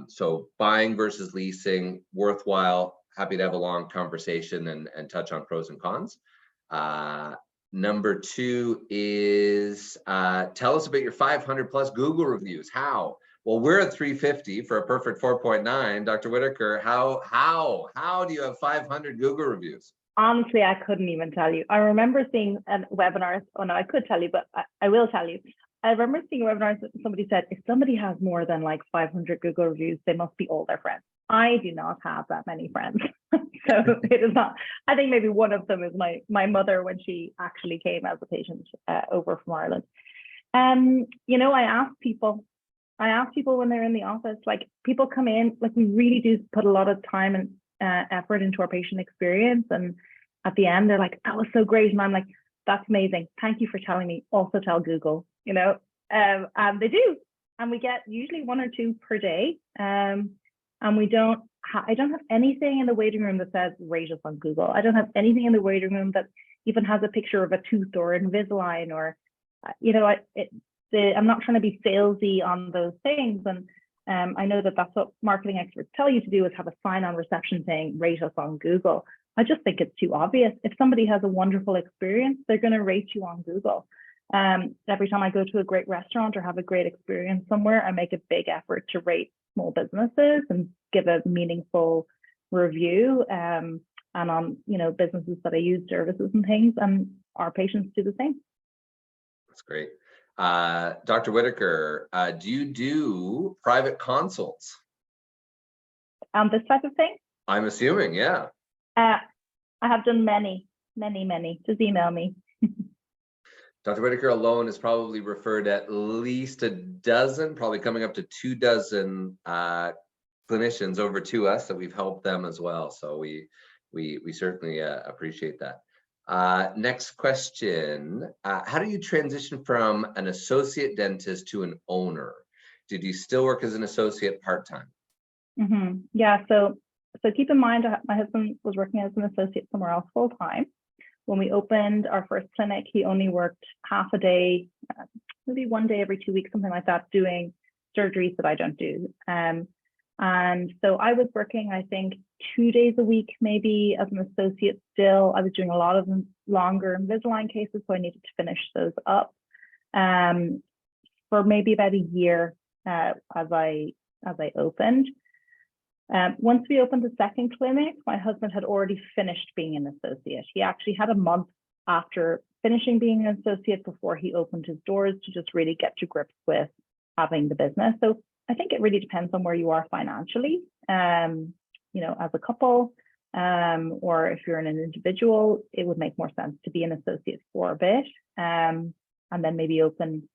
So buying versus leasing, worthwhile. Happy to have a long conversation and touch on pros and cons. Number 2 is tell us about your 500 plus Google reviews. How? Well, we're at 350 for a perfect 4.9. Dr. Whitaker, how do you have 500 Google reviews? Honestly, I couldn't even tell you. I remember seeing webinars. Oh no, I could tell you, but I will tell you. I remember seeing webinars that somebody said, if somebody has more than like 500 Google reviews, they must be all their friends. I do not have that many friends. So it is not, I think maybe one of them is my mother when she actually came as a patient over from Ireland. I ask people when they're in the office, like, people come in, like, we really do put a lot of time and effort into our patient experience. And at the end, they're like, that was so great. And I'm like, that's amazing. Thank you for telling me. Also tell Google, you know, and they do. And we get usually 1 or 2 per day. And we don't, I don't have anything in the waiting room that says rate us on Google. I don't have anything in the waiting room that even has a picture of a tooth or Invisalign or, you know, I'm not trying to be salesy on those things. And I know that that's what marketing experts tell you to do, is have a sign on reception saying rate us on Google. I just think it's too obvious. If somebody has a wonderful experience, they're going to rate you on Google. Every time I go to a great restaurant or have a great experience somewhere, I make a big effort to rate small businesses and give a meaningful review. And on, you know, businesses that I use, services and things, and our patients do the same. That's great. Dr. Whitaker, do you do private consults? This type of thing? I'm assuming, yeah. I have done many. Just email me. Dr. Whitaker alone has probably referred at least a dozen, probably coming up to 2 dozen clinicians over to us that we've helped them as well. So we certainly appreciate that. Next question. How do you transition from an associate dentist to an owner? Did you still work as an associate part-time? Yeah, so keep in mind, my husband was working as an associate somewhere else full-time. When we opened our first clinic, he only worked half a day, maybe 1 day every 2 weeks, something like that, doing surgeries that I don't do. And so I was working, I think, 2 days a week, maybe as an associate still. I was doing a lot of longer Invisalign cases, so I needed to finish those up for maybe about a year as I opened. Once we opened the second clinic, my husband had already finished being an associate. He actually had a month after finishing being an associate before he opened his doors to just really get to grips with having the business. So I think it really depends on where you are financially, you know, as a couple, or if you're an individual, it would make more sense to be an associate for a bit, and then maybe open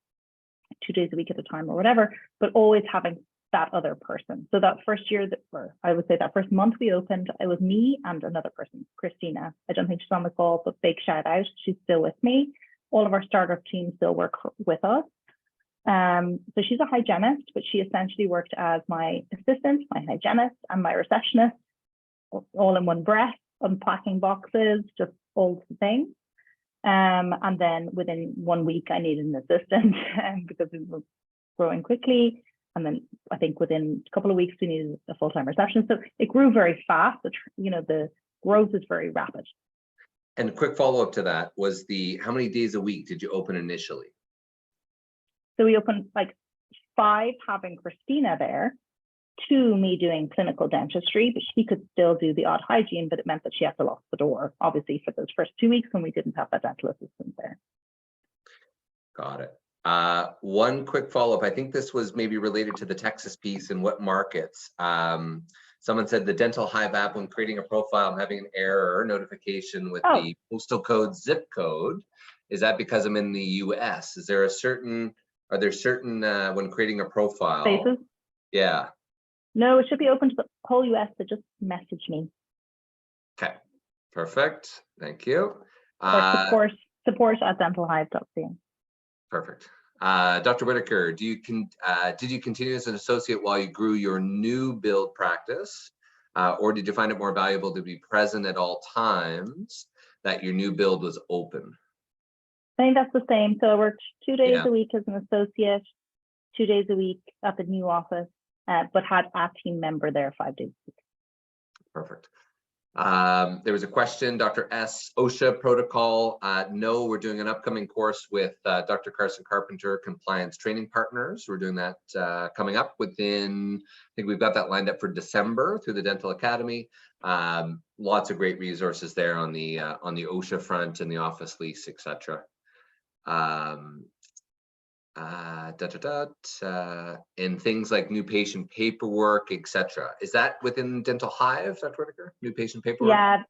2 days a week at a time or whatever, but always having that other person. So that first year, or I would say that first month we opened, it was me and another person, Christina. I don't think she's on the call, but big shout out. She's still with me. All of our startup teams still work with us. So she's a hygienist, but she essentially worked as my assistant, my hygienist, and my receptionist, all in one breath, unpacking boxes, just all the things. And then within 1 week, I needed an assistant because we were growing quickly. And then I think within a couple of weeks, we needed a full-time receptionist. So it grew very fast. You know, the growth is very rapid. And a quick follow-up to that was how many days a week did you open initially? So we opened like 5 having Christina there, 2 me doing clinical dentistry, but she could still do the odd hygiene, but it meant that she had to lock the door, obviously, for those first 2 weeks when we didn't have that dental assistant there. Got it. One quick follow-up. I think this was maybe related to the Texas piece and what markets. Someone said the Dental Hive app, when creating a profile, I'm having an error notification with the postal code, zip code. Is that because I'm in the US? Is there are there certain, when creating a profile? Spaces? Yeah. No, it should be open to the whole US, so just message me. Okay, perfect. Thank you. Or support at dentalhive.ca. Perfect. Dr. Whitaker, did you continue as an associate while you grew your new build practice, or did you find it more valuable to be present at all times that your new build was open? I think that's the same. So I worked 2 days a week as an associate, 2 days a week at the new office, but had a team member there 5 days a week. Perfect. There was a question, Dr. S, OSHA protocol. No, we're doing an upcoming course with Dr. Carson Carpenter, compliance training partners. We're doing that coming up within, I think we've got that lined up for December through the Dental Academy. Lots of great resources there on the OSHA front and the office lease, etc. And things like new patient paperwork, etc. Is that within Dental Hive, Dr. Whitaker? New patient paperwork? Yeah,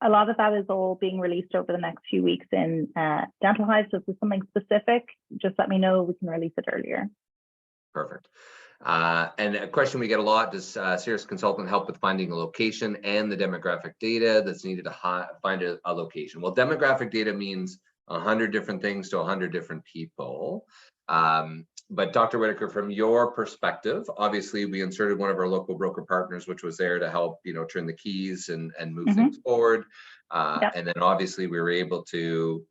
a lot of that is all being released over the next few weeks in Dental Hive. So if there's something specific, just let me know. We can release it earlier. Perfect. And a question we get a lot, does Cirrus Consultant help with finding a location and the demographic data that's needed to find a location? Well, demographic data means 100 different things to 100 different people. But Dr. Whitaker, from your perspective, obviously we inserted one of our local broker partners, which was there to help, turn the keys and move things forward. Yep. And then obviously we were able to,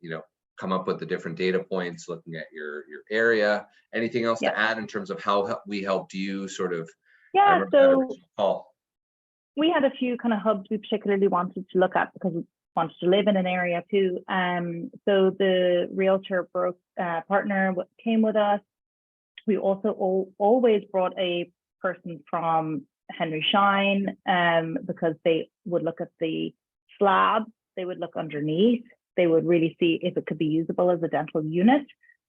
come up with the different data points, looking at your area. Anything else Yep. to add in terms of how we helped you sort of? Yeah, so call. We had a few kind of hubs we particularly wanted to look at because we wanted to live in an area too. So the realtor partner came with us. We also always brought a person from Henry Schein because they would look at the slab, they would look underneath, they would really see if it could be usable as a dental unit.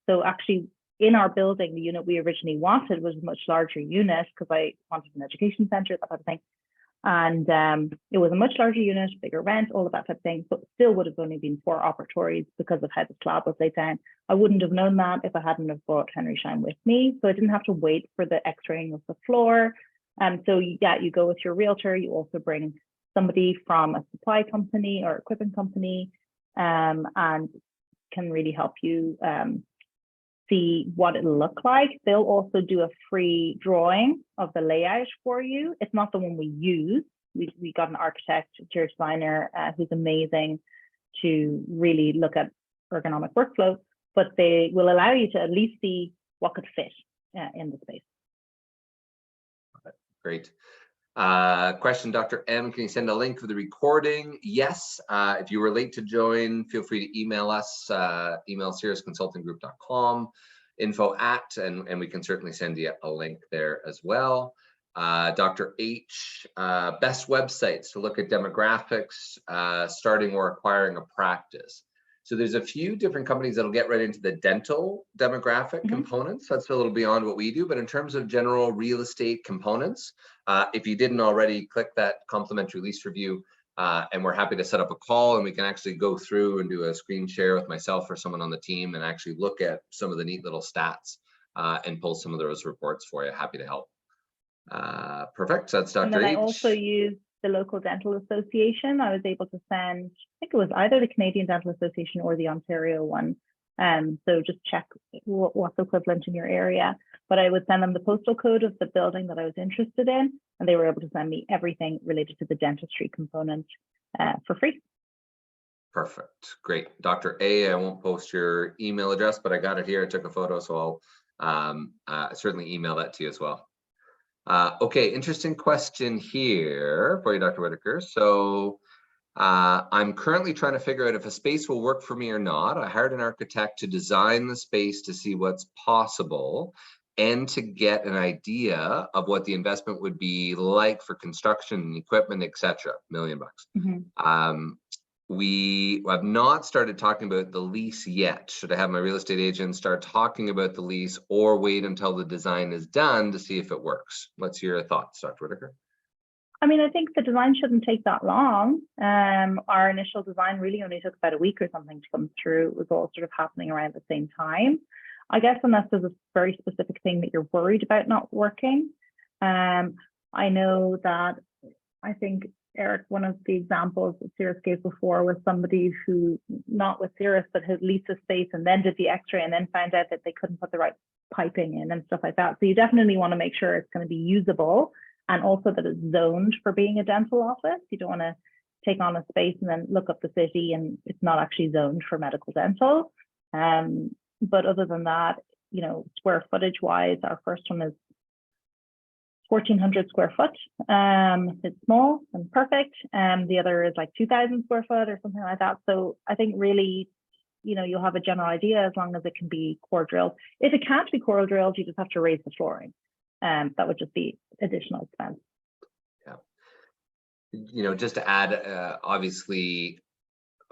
So actually in our building, the unit we originally wanted was a much larger unit because I wanted an education center, that type of thing. And it was a much larger unit, bigger rent, all of that type of thing, but still would have only been 4 operatories because of how the slab was laid down. I wouldn't have known that if I hadn't have brought Henry Schein with me. So I didn't have to wait for the x-raying of the floor. So yeah, you go with your realtor, you also bring somebody from a supply company or equipment company and can really help you see what it'll look like. They'll also do a free drawing of the layout for you. It's not the one we use. We got an architect, interior designer who's amazing to really look at ergonomic workflow, but they will allow you to at least see what could fit in the space. Great. Question, Dr. M, can you send a link for the recording? Yes. If you were late to join, feel free to email us, email cirrusconsultinggroup.com, info@, and we can certainly send you a link there as well. Dr. H, best websites to look at demographics, starting or acquiring a practice. So there's a few different companies that'll get right into the dental demographic components. That's a little beyond what we do, but in terms of general real estate components, if you didn't already, click that complimentary lease review, and we're happy to set up a call and we can actually go through and do a screen share with myself or someone on the team and actually look at some of the neat little stats and pull some of those reports for you. Happy to help. Perfect. So that's Dr. And then H. I also use the local dental association. I was able to send, I think it was either the Canadian Dental Association or the Ontario one. So just check what's equivalent in your area. But I would send them the postal code of the building that I was interested in, and they were able to send me everything related to the dentistry component for free. Perfect. Great. Dr. A, I won't post your email address, but I got it here. I took a photo, so I'll certainly email that to you as well. Okay, interesting question here for you, Dr. Whitaker. So I'm currently trying to figure out if a space will work for me or not. I hired an architect to design the space to see what's possible and to get an idea of what the investment would be like for construction and equipment, etc. $1 million. We have not started talking about the lease yet. Should I have my real estate agent start talking about the lease or wait until the design is done to see if it works? What's your thoughts, Dr. Whitaker? I mean, I think the design shouldn't take that long. Our initial design really only took about a week or something to come through. It was all sort of happening around the same time. I guess unless there's a very specific thing that you're worried about not working. I know that, I think, Eric, one of the examples that Cirrus gave before was somebody who, not with Cirrus, but had leased a space and then did the x-ray and then found out that they couldn't put the right piping in and stuff like that. So you definitely want to make sure it's going to be usable and also that it's zoned for being a dental office. You don't want to take on a space and then look up the city and it's not actually zoned for medical dental. But other than that, square footage wise, our first one is 1,400 square foot. It's small and perfect. The other is like 2,000 square foot or something like that. So I think really, you'll have a general idea as long as it can be core drilled. If it can't be core drilled, you just have to raise the flooring. That would just be additional expense. Yeah. Just to add, obviously,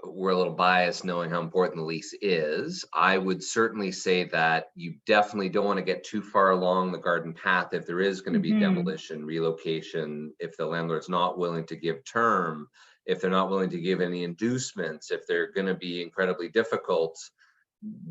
we're a little biased knowing how important the lease is. I would certainly say that you definitely don't want to get too far along the garden path if there is going to be demolition, relocation, if the landlord's not willing to give term, if they're not willing to give any inducements, if they're going to be incredibly difficult,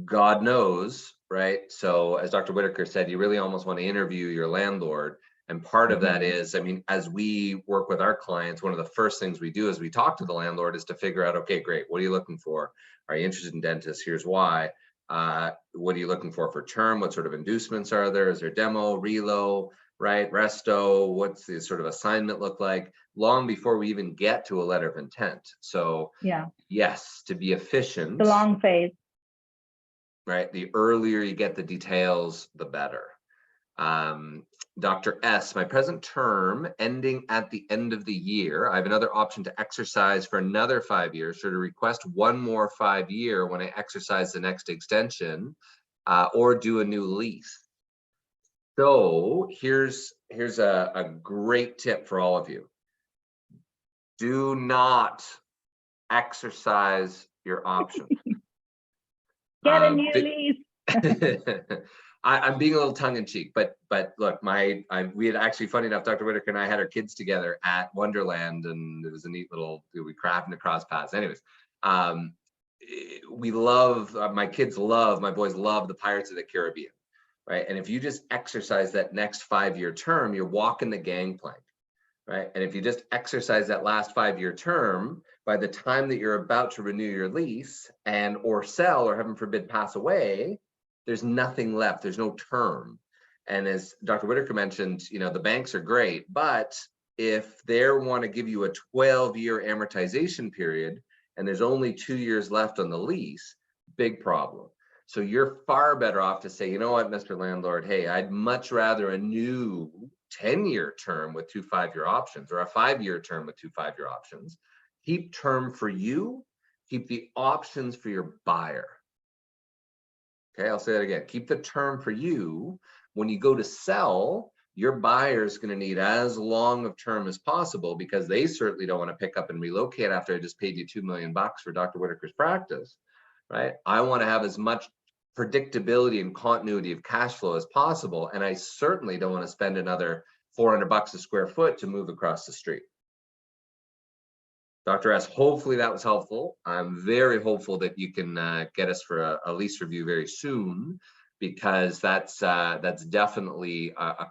God knows, right? So as Dr. Whitaker said, you really almost want to interview your landlord And part of that is, I mean, as we work with our clients, one of the first things we do is we talk to the landlord is to figure out, okay, great, what are you looking for? Are you interested in dentists? Here's why. What are you looking for term? What sort of inducements are there? Is there demo, relo, right? Resto? What's the sort of assignment look like? Long before we even get to a letter of intent. So Yeah, yes, to be efficient, the long phase. right? The earlier you get the details, the better. Dr. S, my present term ending at the end of the year. I have another option to exercise for another 5 years, or to request one more 5-year when I exercise the next extension, or do a new lease. So here's a great tip for all of you. Do not exercise your options. Get a new lease. I'm being a little tongue in cheek, but look, we had actually, funny enough, Dr. Whitaker and I had our kids together at Wonderland, and it was a neat little, we crafted across paths. Anyways, we love, my boys love the Pirates of the Caribbean, right? And if you just exercise that next 5-year term, you're walking the gangplank, right? And if you just exercise that last 5-year term, by the time that you're about to renew your lease and or sell, or heaven forbid pass away, there's nothing left. There's no term. And as Dr. Whitaker mentioned, you know, the banks are great, but if they want to give you a 12-year amortization period and there's only 2 years left on the lease, big problem. So you're far better off to say, you know what, Mr. Landlord, hey, I'd much rather a new 10-year term with 2 5-year options, or a 5-year term with 2 5-year options. Keep term for you, keep the options for your buyer. Okay, I'll say that again. Keep the term for you. When you go to sell, your buyer is going to need as long of term as possible, because they certainly don't want to pick up and relocate after I just paid you $2 million for Dr. Whitaker's practice, right? I want to have as much predictability and continuity of cash flow as possible, and I certainly don't want to spend another $400 a square foot to move across the street. Dr. S, hopefully that was helpful. I'm very hopeful that you can get us for a lease review very soon, because that's definitely a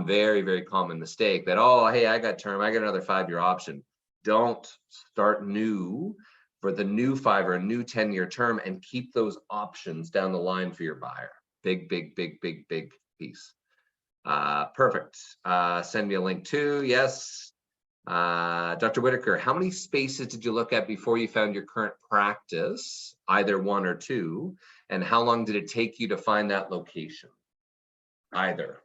very, very common mistake that, oh, hey, I got term, I got another 5-year option. Don't start new for the new 5 or a new 10-year term, and keep those options down the line for your buyer. Big piece. Perfect. Send me a link too. Yes. Dr. Whitaker, how many spaces did you look at before you found your current practice, either 1 or 2, and how long did it take you to find that location? Either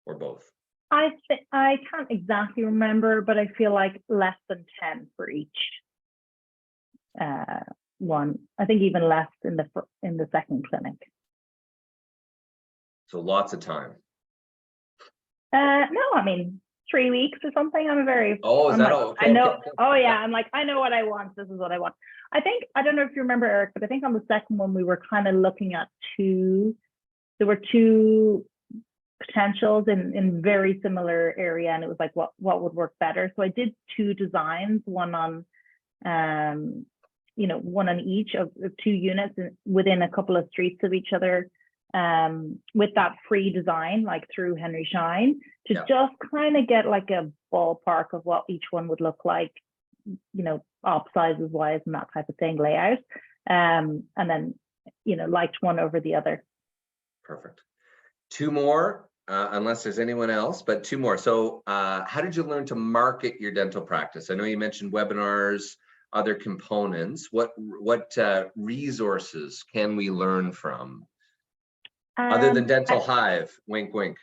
or both. I can't exactly remember, but I feel like less than 10 for each one. I think even less in the second clinic. So lots of time. No, I mean 3 weeks or something. I'm very. Oh, is I'm that like, all? Okay, I know. okay. Oh yeah, I'm like, I know what I want. This is what I want. I think, I don't know if you remember, Eric, but I think on the second one we were kind of looking at there were 2 potentials in very similar area, and it was like what would work better. So I did 2 designs, one on one on each of 2 units within a couple of streets of each other, with that free design, like through Henry Schein, to just kind of get like a ballpark of what each one would look like, you know, op sizes wise and that type of thing, layout, and then, you know, liked one over the other. Perfect. 2 more, unless there's anyone else, but 2 more. So how did you learn to market your dental practice? I know you mentioned webinars, other components. What resources can we learn from? Other than Dental Hive, wink, wink.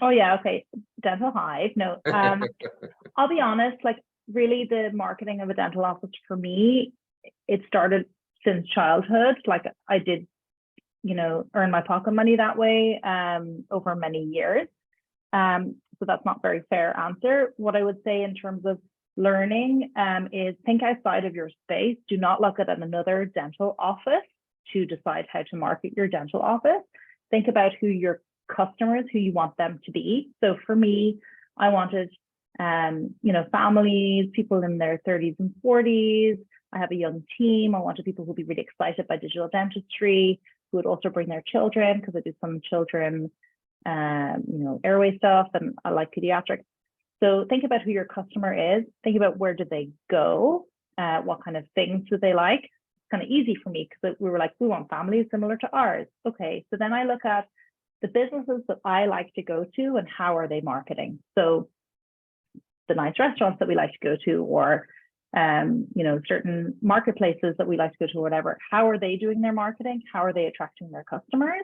Oh yeah, okay. Dental Hive. No, I'll be honest, like really the marketing of a dental office for me, it started since childhood. Like I did, you know, earn my pocket money that way over many years. So that's not very fair answer. What I would say in terms of learning is think outside of your space. Do not look at another dental office to decide how to market your dental office. Think about who your customers, who you want them to be. So for me, I wanted, you know, families, people in their 30s and 40s. I have a young team. I wanted people who would be really excited by digital dentistry, who would also bring their children, because I do some children airway stuff, and I like pediatrics. So think about who your customer is. Think about where did they go? What kind of things do they like? It's kind of easy for me because we were like, we want families similar to ours. Okay, so then I look at the businesses that I like to go to and how are they marketing? So the nice restaurants that we like to go to, or certain marketplaces that we like to go to, or whatever, how are they doing their marketing? How are they attracting their customers?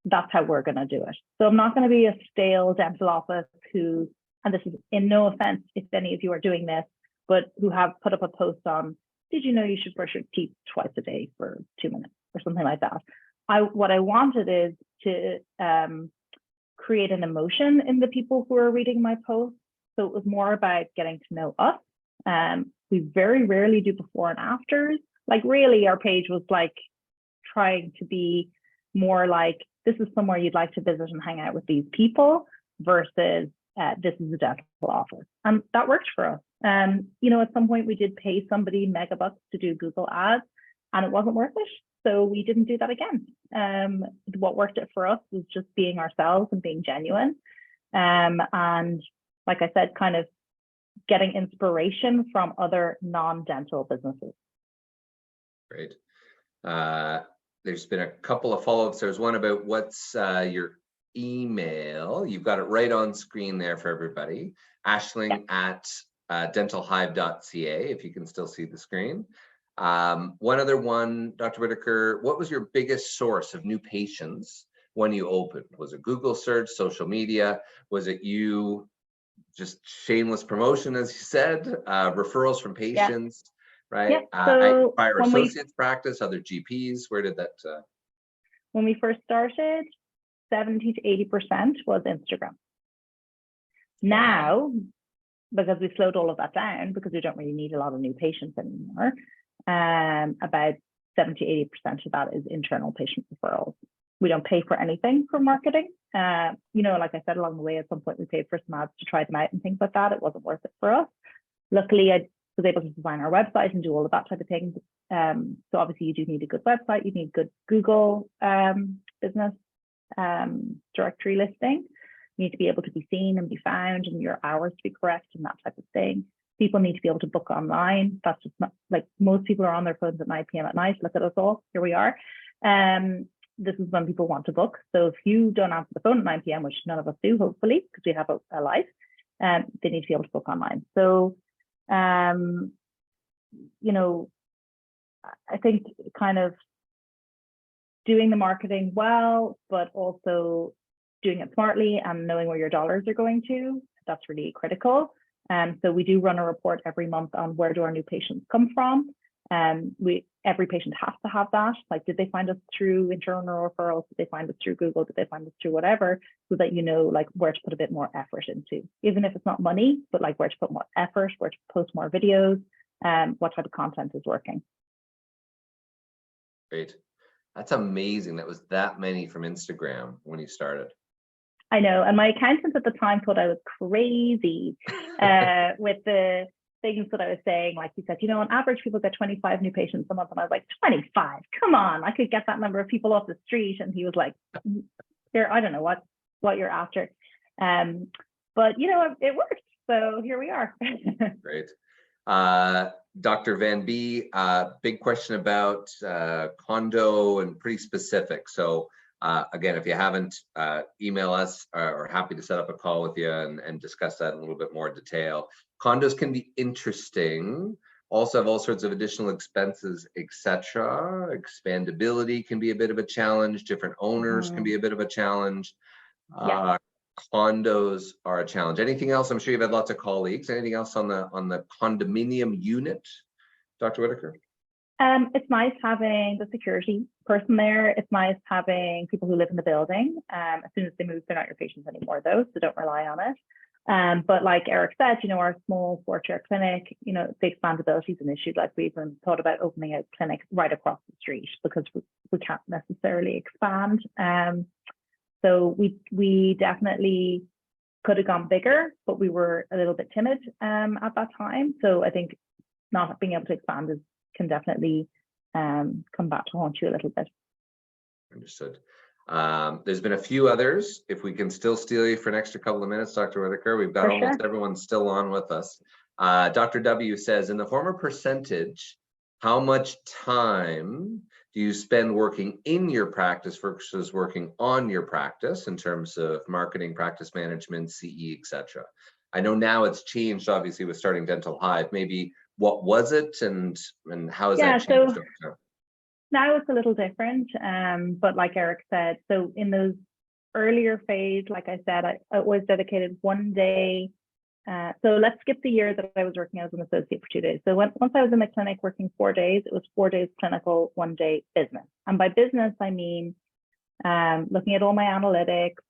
That's how we're going to do it. So I'm not going to be a stale dental office who, and this is in no offense if any of you are doing this, but who have put up a post on, did you know you should brush your teeth twice a day for 2 minutes or something like that. What I wanted is to create an emotion in the people who are reading my post. So it was more about getting to know us. We very rarely do before and afters. Like really our page was like trying to be more like, this is somewhere you'd like to visit and hang out with these people versus this is a dental office. And that worked for us. At some point we did pay somebody megabucks to do Google ads and it wasn't worth it. So we didn't do that again. What worked it for us was just being ourselves and being genuine. And like I said, kind of getting inspiration from other non-dental businesses. Great. There's been a couple of follow-ups. There's one about what's your email. You've got it right on screen there for everybody. Ashling at dentalhive.ca, if you can still see the screen. One other one, Dr. Whitaker, what was your biggest source of new patients when you opened? Was it Google search, social media? Was it you just shameless promotion, as you said, referrals from patients, right? So prior associates practice, other GPs, where did that? When we first started, 70 to 80% was Instagram. Now, because we slowed all of that down, because we don't really need a lot of new patients anymore, about 70, 80% of that is internal patient referrals. We don't pay for anything for marketing. Like I said, along the way, at some point we paid for some ads to try them out and things like that. It wasn't worth it for us. Luckily, I was able to design our website and do all of that type of thing. So obviously you do need a good website. You need good Google business directory listing. You need to be able to be seen and be found and your hours to be correct and that type of thing. People need to be able to book online. That's just not like most people are on their phones at 9 p.m. at night. Look at us all. Here we are. This is when people want to book. So if you don't answer the phone at 9 p.m., which none of us do, hopefully, because we have a life, they need to be able to book online. So, I think kind of doing the marketing well, but also doing it smartly and knowing where your dollars are going to, that's really critical. So we do run a report every month on where do our new patients come from. Every patient has to have that. Like, did they find us through internal referrals? Did they find us through Google? Did they find us through whatever? So that you know, like, where to put a bit more effort into, even if it's not money, but like where to put more effort, where to post more videos, what type of content is working. Great. That's amazing. That was that many from Instagram when you started. I know. And my accountant at the time thought I was crazy with the things that I was saying. Like he said, on average, people get 25 new patients a month. And I was like, 25? Come on, I could get that number of people off the street. And he was like, I don't know what you're after. But, it worked. So here we are. Great. Dr. Van B, big question about condo and pretty specific. So again, if you haven't, email us, or happy to set up a call with you and discuss that in a little bit more detail. Condos can be interesting, also have all sorts of additional expenses, etc. Expandability can be a bit of a challenge. Different owners can be a bit of a challenge. Condos are a challenge. Anything else? I'm sure you've had lots of colleagues. Anything else on the condominium unit, Dr. Whitaker? It's nice having the security person there. It's nice having people who live in the building. As soon as they move, they're not your patients anymore, though, so don't rely on it. But like Eric said, our small 4-chair clinic, the expandability is an issue. Like we even thought about opening a clinic right across the street because we can't necessarily expand. So we definitely could have gone bigger, but we were a little bit timid at that time. So I think not being able to expand can definitely come back to haunt you a little bit. Understood. There's been a few others. If we can still steal you for an extra couple of minutes, Dr. Whitaker, we've got For almost sure. everyone still on with us. Dr. W says, in the former percentage, how much time do you spend working in your practice versus working on your practice in terms of marketing, practice management, CE, etc.? I know now it's changed, obviously, with starting Dental Hive. Maybe what was it, and how has that changed over time? Now it's a little different, but like Eric said, so in those earlier phase, like I said, I always dedicated one day. So let's skip the year that I was working as an associate for 2 days. So once I was in the clinic working 4 days, it was 4 days clinical, 1 day business. And by business, I mean looking at all my analytics,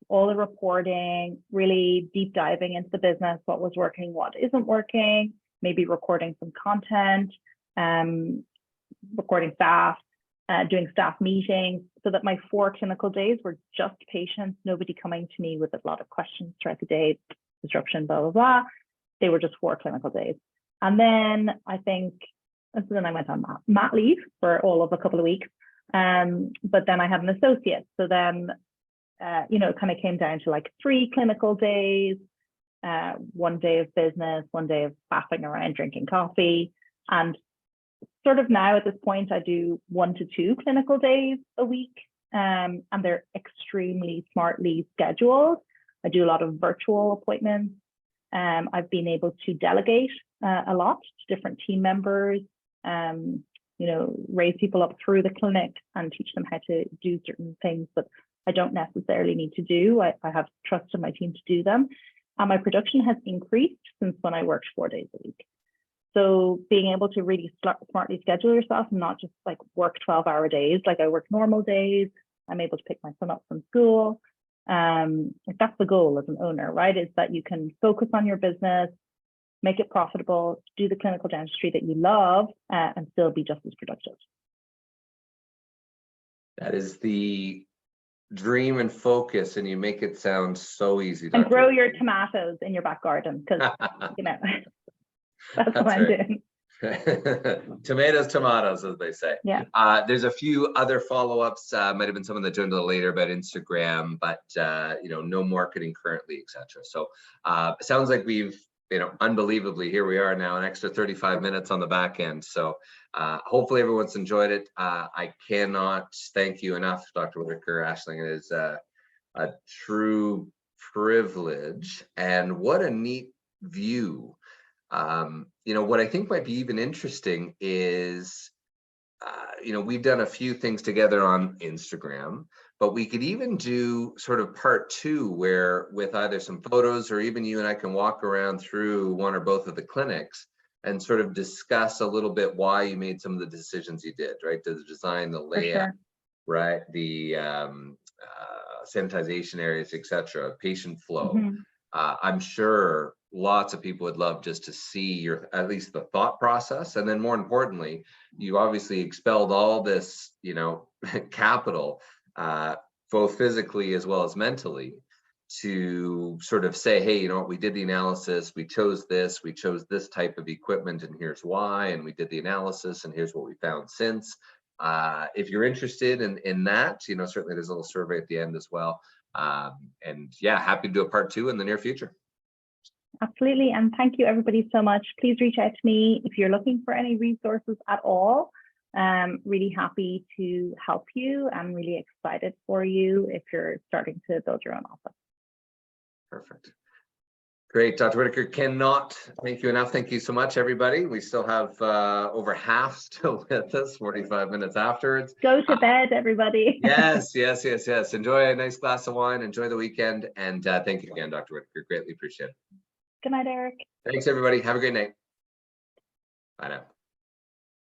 all the reporting, really deep diving into the business, what was working, what isn't working, maybe recording some content, recording staff, doing staff meetings, so that my 4 clinical days were just patients, nobody coming to me with a lot of questions throughout the day, disruption, blah, blah, blah. They were just 4 clinical days. And then I think, so then I went on mat leave for all of a couple of weeks. But then I had an associate. So then, it kind of came down to like 3 clinical days, 1 day of business, 1 day of faffing around, drinking coffee. And sort of now at this point, I do 1 to 2 clinical days a week, and they're extremely smartly scheduled. I do a lot of virtual appointments. I've been able to delegate a lot to different team members, raise people up through the clinic and teach them how to do certain things that I don't necessarily need to do. I have trust in my team to do them. And my production has increased since when I worked 4 days a week. So being able to really smartly schedule yourself and not just like work 12-hour days, like I work normal days, I'm able to pick my son up from school. That's the goal as an owner, right? Is that you can focus on your business, make it profitable, do the clinical dentistry that you love, and still be just as productive. That is the dream and focus, and you make it sound so easy. And grow your tomatoes in your back garden, because that's what I'm doing. Tomatoes, as they say. Yeah. There's a few other follow-ups. Might have been someone that joined a little later about Instagram, but no marketing currently, etc. So it sounds like we've, unbelievably, here we are now, an extra 35 minutes on the back end. So hopefully everyone's enjoyed it. I cannot thank you enough, Dr. Whitaker, Aisling. It is a true privilege, and what a neat view. What I think might be even interesting is, we've done a few things together on Instagram, but we could even do sort of part 2 where with either some photos or even you and I can walk around through one or both of the clinics and sort of discuss a little bit why you made some of the decisions you did, right? The design, the layout, right? The sanitization areas, etc., patient flow. Mm-hmm. I'm sure lots of people would love just to see at least the thought process. And then more importantly, you obviously expelled all this, capital, both physically as well as mentally, to sort of say, hey, we did the analysis, we chose this type of equipment, and here's why, and we did the analysis, and here's what we found since. If you're interested in that, certainly there's a little survey at the end as well. And yeah, happy to do a part 2 in the near future. Absolutely. And thank you everybody so much. Please reach out to me if you're looking for any resources at all. Really happy to help you. I'm really excited for you if you're starting to build your own office. Perfect. Great, Dr. Whitaker, cannot thank you enough. Thank you so much, everybody. We still have over half still with us, 45 minutes afterwards. Go to bed, everybody. Yes. Enjoy a nice glass of wine. Enjoy the weekend. And thank you again, Dr. Whitaker. Greatly appreciate it. Good night, Eric. Thanks, everybody. Have a great night. Bye now.